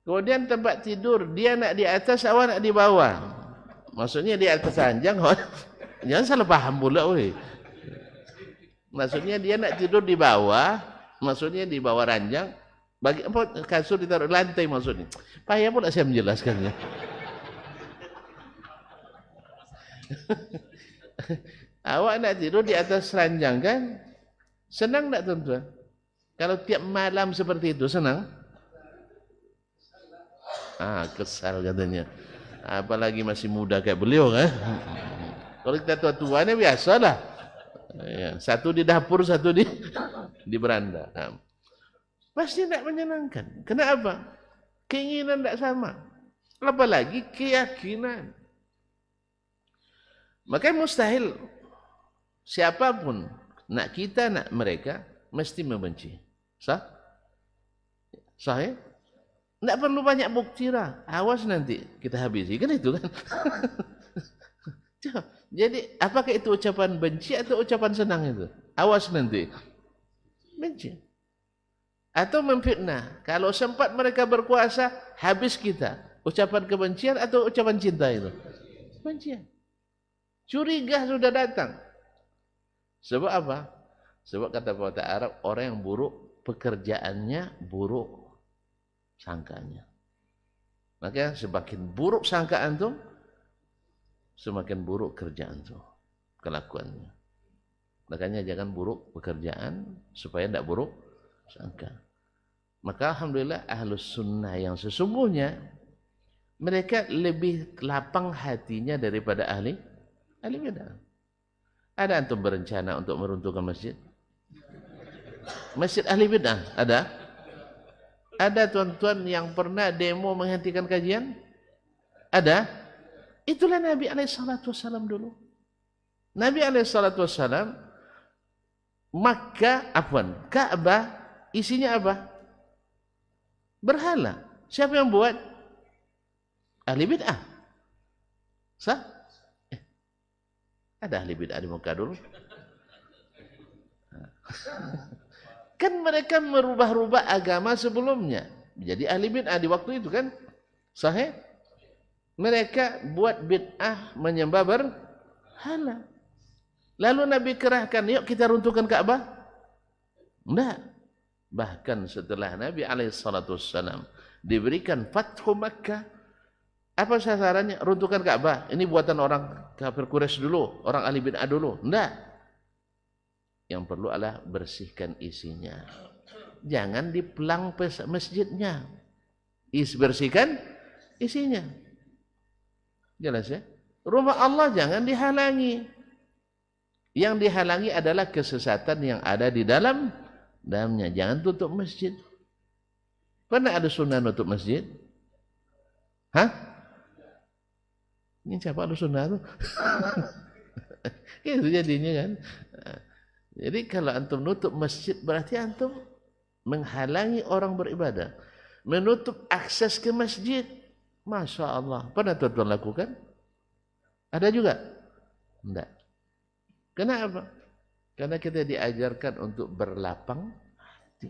Kemudian tempat tidur, dia nak di atas, awak nak di bawah. Maksudnya di atas ranjang, jangan salah paham pula. Maksudnya dia nak tidur di bawah, maksudnya di bawah ranjang, bagi apa kasur ditaruh lantai maksudnya. Payah pula saya menjelaskannya. Awak nak tidur di atas ranjang kan? Senang tak tuan-tuan? Kalau tiap malam seperti itu senang? Kesal katanya. Apalagi masih muda kayak beliau kan? Kalau kita tua-tuanya biasalah. Ya, satu di dapur, satu di beranda. Pasti tidak menyenangkan. Kenapa? Keinginan tidak sama. Apalagi keyakinan. Makanya mustahil siapapun, nak kita, nak mereka, mesti membenci. Sah? Sah ya? Tidak perlu banyak bukti lah. Awas nanti kita habisi. Kan itu kan? Jadi apakah itu ucapan benci atau ucapan senang itu? Awas nanti. Benci. Atau memfitnah. Kalau sempat mereka berkuasa, habis kita. Ucapan kebencian atau ucapan cinta itu? Kebencian. Curiga sudah datang. Sebab apa? Sebab kata pepatah Arab, orang yang buruk pekerjaannya, buruk sangkanya. Maka semakin buruk sangka antum, semakin buruk kerjaan antum, kelakuannya. Makanya jangan buruk pekerjaan supaya tidak buruk sangka. Maka alhamdulillah ahlus sunnah yang sesungguhnya mereka lebih lapang hatinya daripada ahli bidah. Ada antum berencana untuk meruntuhkan masjid? Masjid ahli bidah ada? Ada tuan-tuan yang pernah demo menghentikan kajian? Ada? Itulah Nabi SAW dulu. Nabi SAW Ka'bah isinya apa? Berhala. Siapa yang buat? Ahli bid'ah. Sah? Ada ahli bid'ah di Mekah dulu. Kan mereka merubah-rubah agama sebelumnya. Jadi ahli bid'ah di waktu itu kan. Sahih? Mereka buat bid'ah menyembah berhala. Lalu Nabi kerahkan, yuk kita runtuhkan Ka'bah. Enggak. Bahkan setelah Nabi SAW diberikan Fathu Makkah, apa sasarannya? Runtuhkan Ka'bah. Ini buatan orang kafir Quraisy dulu, orang ahli bid'ah dulu. Enggak. Yang perlu adalah bersihkan isinya. Jangan dipelang masjidnya. Bersihkan isinya. Jelas ya? Rumah Allah jangan dihalangi. Yang dihalangi adalah kesesatan yang ada di dalamnya. Jangan tutup masjid. Pernah ada sunnah nutup masjid? Hah? Ini siapa ada sunnah itu? Itu jadinya kan. Jadi kalau antum nutup masjid berarti antum menghalangi orang beribadah. Menutup akses ke masjid. Masya Allah. Pernah tuan-tuan lakukan? Ada juga? Enggak. Kenapa? Karena kita diajarkan untuk berlapang hati.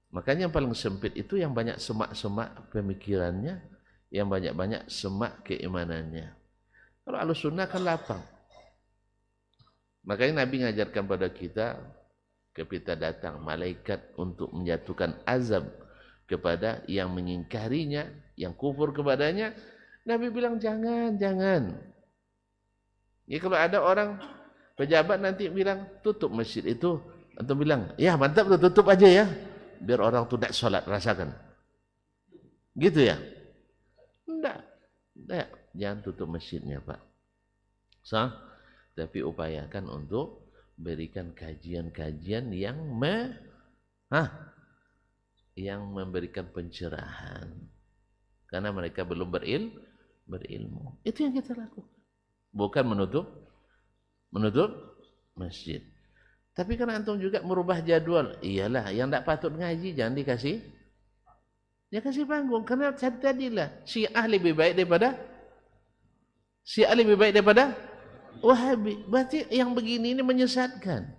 Makanya yang paling sempit itu yang banyak semak-semak pemikirannya, yang banyak-banyak semak keimanannya. Kalau Ahlussunnah kan lapang. Makanya Nabi mengajarkan pada kita, ketika datang malaikat untuk menjatuhkan azab kepada yang mengingkarinya, yang kufur kepadanya, Nabi bilang jangan. Ya kalau ada orang pejabat nanti bilang tutup masjid itu, antum bilang, ya mantap tutup aja ya, biar orang tu tidak sholat, rasakan. Gitu ya? Enggak, jangan tutup masjidnya Pak. Tapi upayakan untuk berikan kajian-kajian yang memberikan pencerahan. Karena mereka belum berilmu. Itu yang kita lakukan. Bukan menutup masjid. Tapi karena antum juga merubah jadwal. Iyalah, yang tidak patut ngaji jangan dikasih. Dia kasih panggung. Karena tadilah Syiah lebih baik daripada Wahabi. Berarti yang begini ini menyesatkan.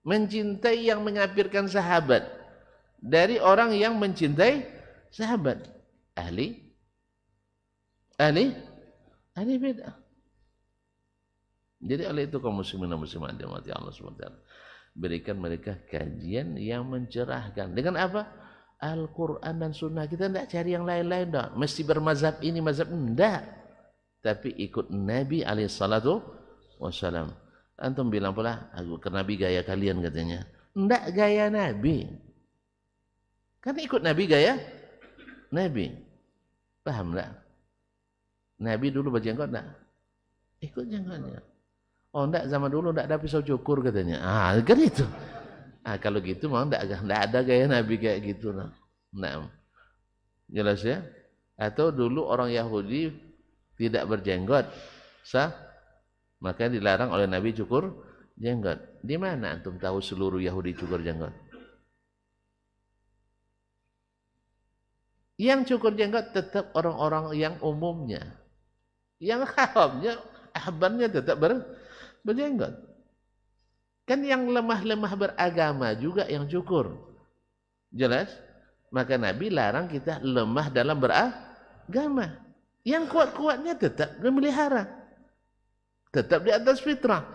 Mencintai yang mengkafirkan sahabat dari orang yang mencintai sahabat. Ahli bid'ah. Jadi oleh itu kaum muslimin dan muslimat dirahmati Allah Subhanahu wa taala. berikan mereka kajian yang mencerahkan. Dengan apa? Al-Quran dan Sunnah. Kita tidak cari yang lain-lain, dah. Mesti bermazhab ini, mazhab enggak. Tapi ikut Nabi alaihissalatu wassalam. Antum bilang pula, aku ke Nabi gaya kalian katanya. Enggak gaya Nabi. Kan ikut Nabi gaya Nabi. Paham enggak? Nabi dulu berjenggot enggak? Ikut jenggotnya. Oh enggak, zaman dulu enggak ada pisau cukur katanya. Kan itu. Kalau gitu memang enggak ada gaya Nabi kayak gitu. Nah, jelas ya? Atau dulu orang Yahudi tidak berjenggot, sah? Maka dilarang oleh Nabi cukur jenggot. Di mana antum tahu seluruh Yahudi cukur jenggot? Yang cukur jenggot tetap orang-orang yang umumnya. Yang awamnya, ahbarnya tetap berjenggot. Kan yang lemah-lemah beragama juga yang cukur. Jelas? Maka Nabi larang kita lemah dalam beragama. Yang kuat-kuatnya tetap memelihara. Tetap di atas fitrah.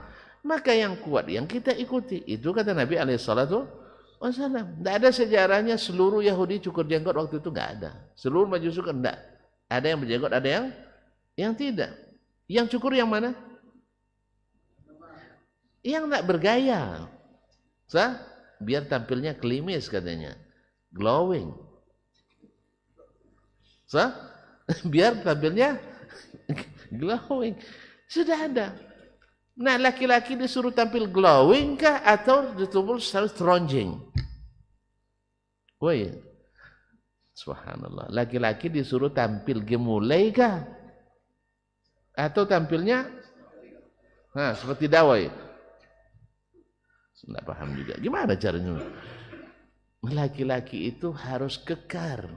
Maka yang kuat yang kita ikuti. Itu kata Nabi alaihissalatu wassalam. Tidak ada sejarahnya seluruh Yahudi cukur jenggot waktu itu, tidak ada. Seluruh Majusi kan tidak. Ada yang berjenggot, ada yang tidak. Yang cukur yang mana? Yang tidak bergaya. Sah? Biar tampilnya klimis katanya. Glowing. Sah? Biar tampilnya glowing. Sudah ada. Nah, laki-laki disuruh tampil glowing kah atau ditumpul stronjing? Woi. Subhanallah. Laki-laki disuruh tampil gemulai kah? Atau tampilnya seperti dawai? Tidak paham juga. Gimana caranya? Laki-laki itu harus kekar,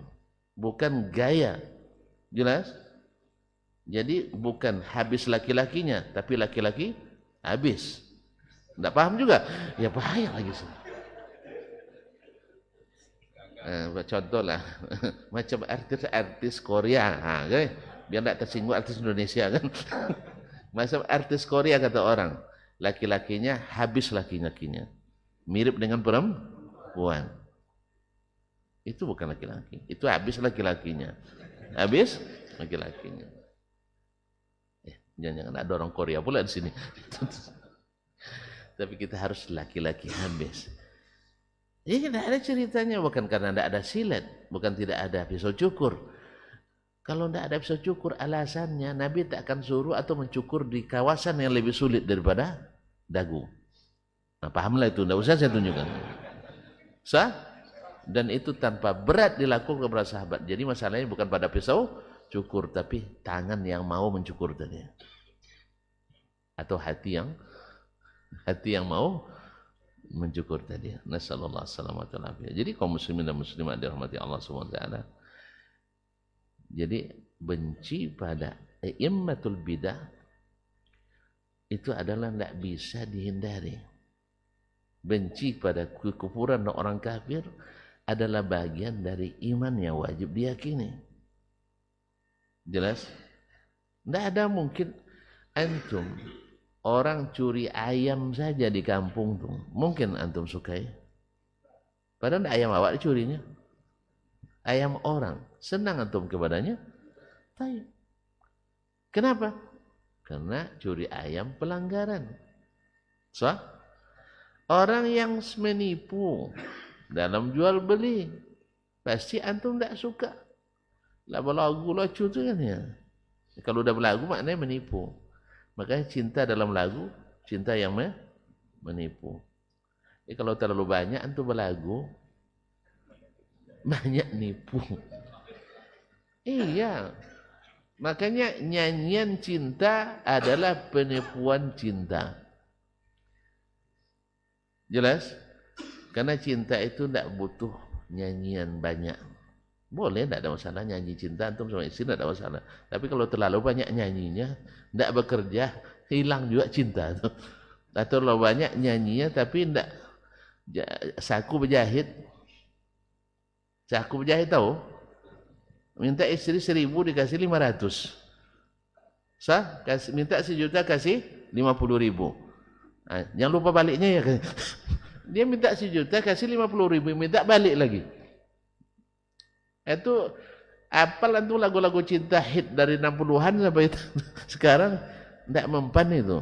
bukan gaya. Jelas? Jadi bukan habis laki-lakinya, tapi laki-laki habis. Tidak paham juga? Ya bahaya lagi. Contoh lah, macam artis Korea, biar tidak tersinggung artis Indonesia kan. Macam artis Korea kata orang, laki-lakinya habis laki-lakinya, mirip dengan perempuan. Itu bukan laki-laki, itu habis laki-lakinya, habis laki-lakinya. Jangan-jangan ada orang Korea pula di sini. Tapi kita harus laki-laki habis. Ini tidak ada ceritanya, bukan karena tidak ada silet, bukan tidak ada pisau cukur. Kalau tidak ada pisau cukur, alasannya Nabi tak akan suruh atau mencukur di kawasan yang lebih sulit daripada dagu. Nah, pahamlah itu, tidak usah saya tunjukkan. Sah? Dan itu tanpa berat dilakukan kepada sahabat. Jadi masalahnya bukan pada pisau cukur, tapi tangan yang mau mencukur tadi, atau hati yang mau mencukur tadi. Nasallallahu alaihi wasallam. Jadi kaum muslimin dan muslimat dirahmati Allah Subhanahu wa taala. Jadi benci pada a'immatul bidah itu adalah tidak bisa dihindari. Benci pada kekufuran orang kafir adalah bagian dari iman yang wajib diyakini. Jelas? Tidak ada mungkin antum orang curi ayam saja di kampung tuh, mungkin antum sukai? Padahal ayam awak dicurinya, ayam orang, senang antum kepadanya? Tayyib. Kenapa? Karena curi ayam pelanggaran. Sah? Orang yang menipu dalam jual beli pasti antum tidak suka. Lah berlagu lucu tu kan ya. Kalau udah berlagu maknanya menipu. Makanya cinta dalam lagu, cinta yang menipu. Kalau terlalu banyak antum berlagu, banyak nipu. Iya. Makanya nyanyian cinta adalah penipuan cinta. Jelas? Karena cinta itu tidak butuh nyanyian banyak. Boleh, tidak ada masalah nyanyi cinta antum sama istri, tidak ada masalah. Tapi kalau terlalu banyak nyanyinya, tidak bekerja, hilang juga cinta. Atau terlalu banyak nyanyinya tapi tidak saku berjahit. Saku berjahit tahu? Minta istri 1.000 dikasih 500. Sah? Minta 1 juta kasih 50.000. Jangan lupa baliknya ya. Dia minta 1 juta, kasih 50.000, minta balik lagi. Itu apal itu lagu-lagu cinta hit dari 60-an sampai sekarang tidak mempan itu.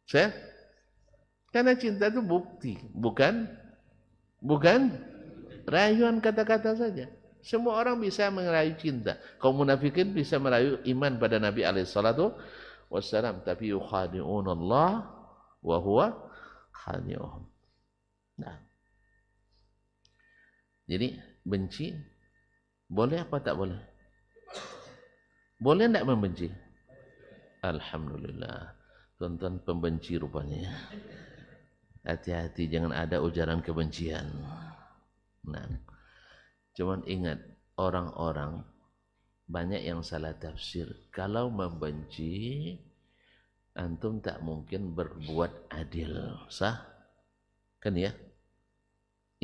Saya karena cinta itu bukti, bukan rayuan kata-kata saja. Semua orang bisa merayu cinta. Kaum munafikin bisa merayu iman pada Nabi alaihissalatu wassalam, tapi yukhadi'un Allah wa huwa khadi'uhum. Nah. Jadi benci boleh apa tak boleh? Boleh tidak membenci? Alhamdulillah. Tuan-tuan pembenci rupanya. Hati-hati jangan ada ujaran kebencian. Nah, cuman ingat orang-orang banyak yang salah tafsir. Kalau membenci, antum tak mungkin berbuat adil, sah? Kan ya?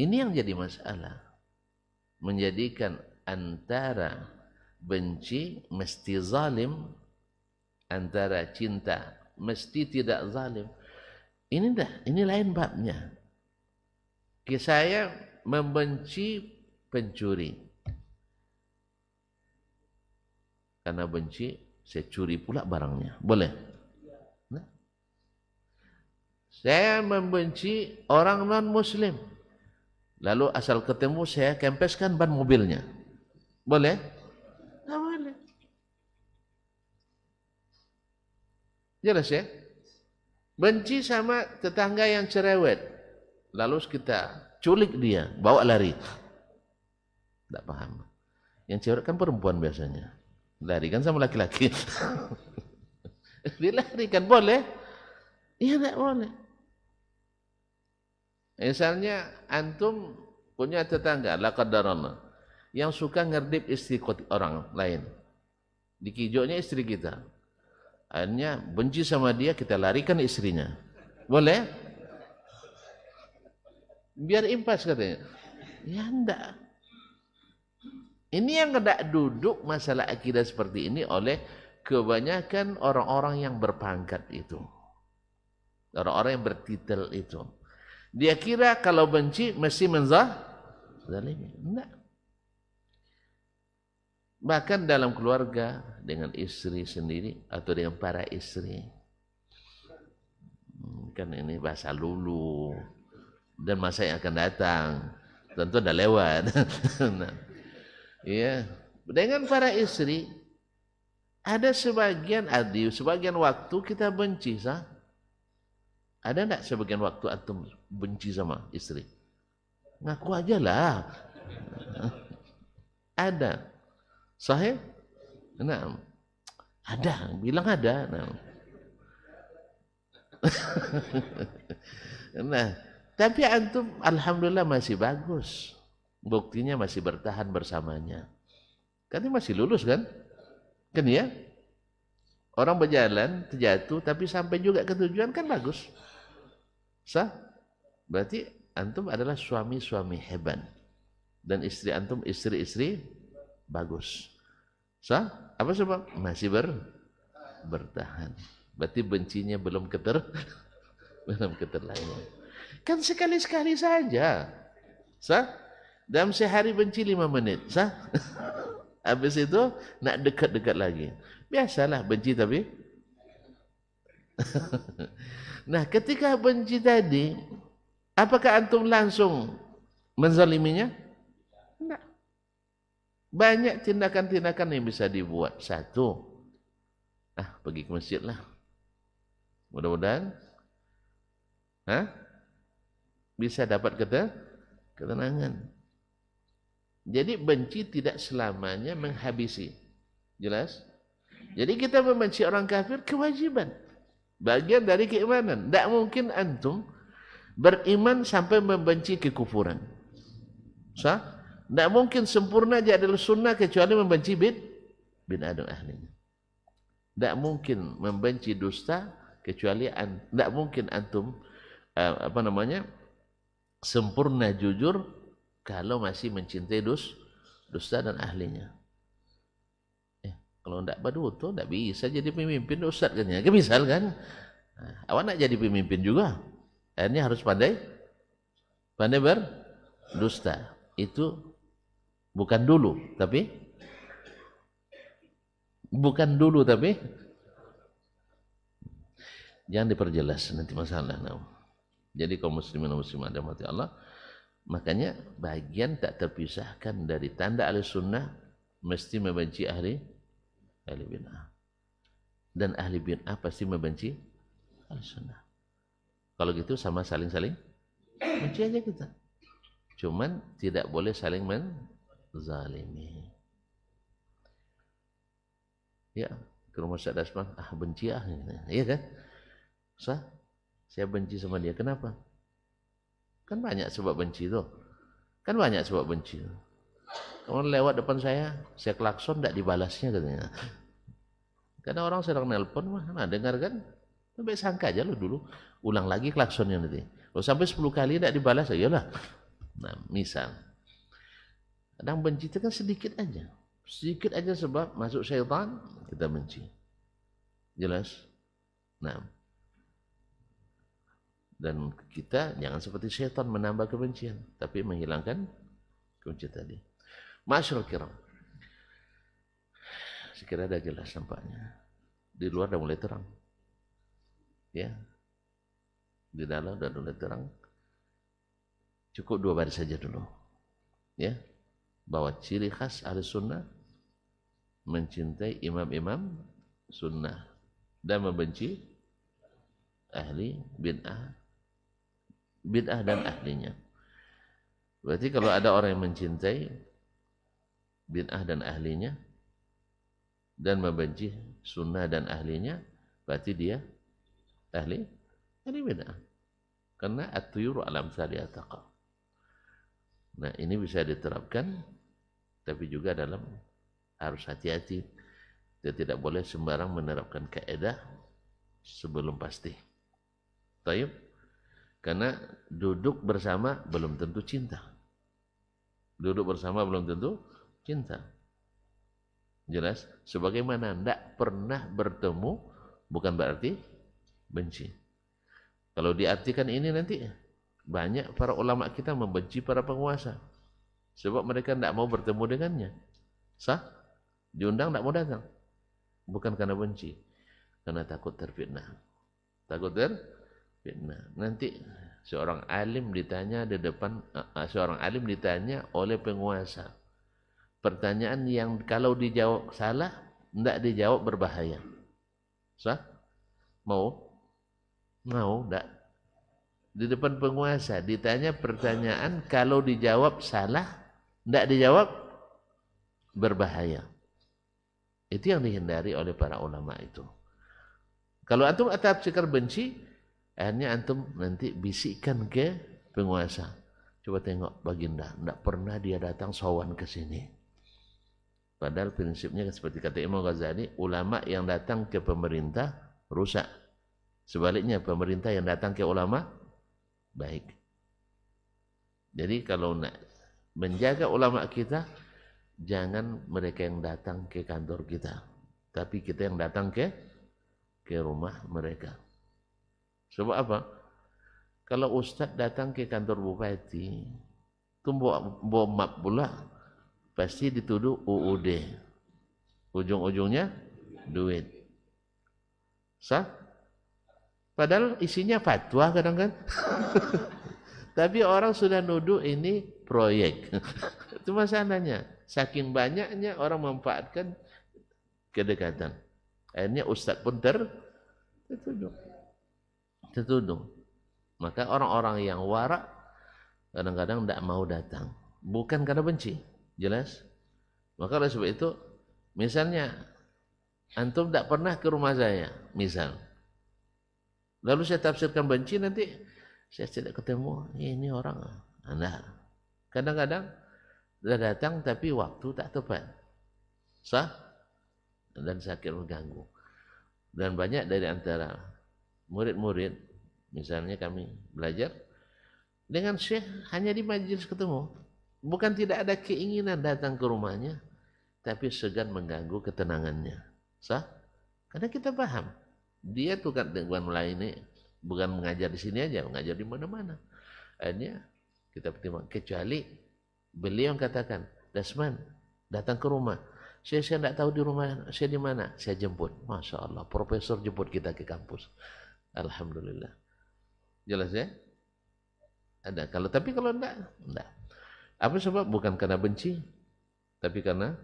Ini yang jadi masalah. Menjadikan antara benci mesti zalim, antara cinta mesti tidak zalim. Ini lain babnya. Saya membenci pencuri. Karena benci, saya curi pula barangnya. Boleh? Nah. Saya membenci orang non-muslim. Lalu asal ketemu saya kempeskan ban mobilnya. Boleh? Tidak boleh. Jelas ya? Benci sama tetangga yang cerewet. Lalu kita culik dia, bawa lari. Tidak paham. Yang cerewet kan perempuan biasanya. Lari kan sama laki-laki. Dilarikan boleh? Iya tidak boleh. Misalnya antum punya tetangga, la qadarallah, yang suka ngerdip istri orang lain. Dikijoknya istri kita. Akhirnya benci sama dia, kita larikan istrinya. Boleh? Biar impas katanya. Ya enggak. Ini yang tidak duduk masalah akidah seperti ini oleh kebanyakan orang-orang yang berpangkat itu. Orang-orang yang bertitel itu. Dia kira kalau benci mesti menzalimi. Enggak. Bahkan dalam keluarga, dengan istri sendiri atau dengan para istri. Kan ini bahasa lulu. Dan masa yang akan datang. Tentu dah lewat. Nah, ya. Dengan para istri, ada sebagian waktu kita benci, sah? Ada enggak sebagian waktu antum benci sama istri? Ngaku aja lah. Ada. Sahih? Nah. Ada, bilang ada. Nah, tapi antum alhamdulillah masih bagus. Buktinya masih bertahan bersamanya. Kan ini masih lulus kan? Kan ya? Orang berjalan, terjatuh, tapi sampai juga ke tujuan kan bagus. Sah? Berarti antum adalah suami-suami hebat. Dan istri antum istri-istri bagus. Sah? Apa sebab? Masih bertahan. Berarti bencinya belum keterlaluan. Kan sekali-sekali saja. Sah? Dalam sehari benci 5 menit. Sah? Habis itu nak dekat-dekat lagi. Biasalah benci tapi. Nah, ketika benci tadi, apakah antum langsung menzaliminya? Tidak. Banyak tindakan-tindakan yang bisa dibuat. Satu, pergi ke masjid lah. Mudah-mudahan bisa dapat ketenangan. Jadi benci tidak selamanya menghabisi. Jelas? Jadi kita membenci orang kafir kewajiban. Bagian dari keimanan. Tidak mungkin antum beriman sampai membenci kekufuran. Sah? Tidak mungkin sempurna jadi sunnah kecuali membenci bid'ah dan ahlinya. Tidak mungkin membenci dusta kecuali tidak mungkin antum sempurna jujur kalau masih mencintai dusta dan ahlinya. Kalau tidak baduto, tidak bisa jadi pemimpin ustaz kan ya. Misal kan, awak nak jadi pemimpin juga. Akhirnya harus pandai berdusta. Itu bukan dulu, tapi jangan diperjelas nanti masalah. Jadi kaum muslimin dan muslimat dirahmati Allah, makanya bagian tak terpisahkan dari tanda ahli sunnah mesti membenci ahli bid'ah, dan ahli bid'ah pasti membenci ahli sunnah. Kalau gitu sama saling benci aja kita, cuman tidak boleh saling menzalimi. Ya, ke rumah Ustaz Dasman, benci iya kan? Saya benci sama dia, kenapa? Kan banyak sebab benci tuh. Kamu lewat depan saya klakson tidak dibalasnya katanya. Karena orang sedang nelpon, dengar kan? Baik sangka aja lo dulu, ulang lagi klaksonnya nanti. Lo sampai 10 kali tidak dibalas, ayolah. Nah, misal. Kadang benci itu kan sedikit aja sebab masuk syaitan, kita benci. Jelas? Nah, dan kita jangan seperti syaitan menambah kebencian, tapi menghilangkan kebencian tadi. Masyarul kiram, sekiranya ada jelas nampaknya. Di luar dah mulai terang, ya. Di dalam dah mulai terang. Cukup 2 baris saja dulu, ya. Bahwa ciri khas ahli sunnah mencintai imam-imam sunnah dan membenci ahli bid'ah dan ahlinya. Berarti kalau ada orang yang mencintai bid'ah dan ahlinya dan membenci sunnah dan ahlinya, berarti dia ahli bid'ah. Karena at-tuyuru alam saliyah taqa. Nah, ini bisa diterapkan, tapi juga dalam harus hati-hati. Kita tidak boleh sembarang menerapkan kaidah sebelum pasti. Taib? Karena duduk bersama belum tentu cinta. Jelas? Sebagaimana tidak pernah bertemu bukan berarti benci. Kalau diartikan ini nanti banyak para ulama kita membenci para penguasa sebab mereka tidak mau bertemu dengannya. Sah? Diundang tidak mau datang. Bukan karena benci, karena takut terfitnah. Nanti seorang alim ditanya oleh penguasa. Pertanyaan yang kalau dijawab salah, tidak dijawab berbahaya. Sah? Mau? Tidak. Di depan penguasa ditanya pertanyaan, kalau dijawab salah, tidak dijawab berbahaya. Itu yang dihindari oleh para ulama itu. Kalau antum tafsirkan benci, akhirnya antum nanti bisikkan ke penguasa. Coba tengok Baginda, tidak pernah dia datang sowan ke sini. Padahal prinsipnya seperti kata Imam Ghazali, ulama yang datang ke pemerintah rusak. Sebaliknya pemerintah yang datang ke ulama baik. Jadi kalau nak menjaga ulama kita, jangan mereka yang datang ke kantor kita, tapi kita yang datang ke rumah mereka. Sebab apa? Kalau ustaz datang ke kantor bupati, itu bawa map pula, pasti dituduh UUD. Ujung-ujungnya duit. Sah? Padahal isinya fatwa kadang-kadang. Tapi orang sudah nuduh ini proyek. Itu masalahnya. Saking banyaknya orang memanfaatkan kedekatan. Akhirnya ustaz pun tertuduh. Maka orang-orang yang warak kadang-kadang tidak mau datang. Bukan karena benci. Jelas? Maka oleh sebab itu, misalnya, antum tidak pernah ke rumah saya, misal. Lalu saya tafsirkan benci, nanti saya tidak ketemu. Ini orang. Anda. Kadang-kadang sudah datang tapi waktu tak tepat. Sah? Dan sakit mengganggu. Dan banyak dari antara murid-murid, misalnya kami belajar, dengan syekh hanya di majelis ketemu. Bukan tidak ada keinginan datang ke rumahnya, tapi segan mengganggu ketenangannya. Sah? Karena kita paham. Dia tuh kan dengan melayani bukan mengajar di sini aja, mengajar di mana-mana. Akhirnya kita pertimbangkan, kecuali beliau yang katakan, Dasman datang ke rumah, saya tidak tahu di rumah saya di mana, saya jemput. Masya Allah, profesor jemput kita ke kampus. Alhamdulillah. Jelas ya? Ada. Tapi kalau enggak. Apa sebab? Bukan karena benci, tapi karena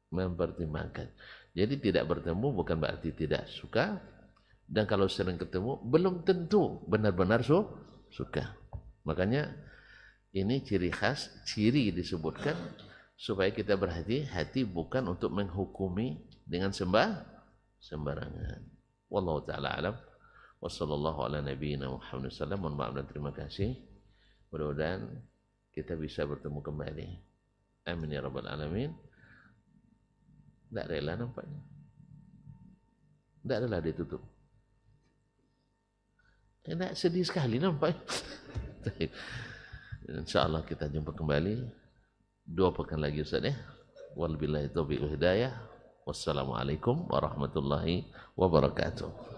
mempertimbangkan. Jadi tidak bertemu bukan berarti tidak suka, dan kalau sering ketemu belum tentu benar-benar suka. Makanya ini ciri khas, ciri disebutkan supaya kita berhati-hati bukan untuk menghukumi dengan sembarangan. Wallahu taala alam. Wassallallahu ala nabiyyina Muhammad sallallahu. Mohon maaf dan terima kasih. Mudah-mudahan kita bisa bertemu kembali. Amin ya rabbal alamin. Tidak rela nampaknya. Tidak rela ditutup. Tidak, sedih sekali nampaknya. InsyaAllah kita jumpa kembali 2 pekan lagi Ustaz ya. Wallabillahi taufiq wal hidayah. Wassalamualaikum warahmatullahi wabarakatuh.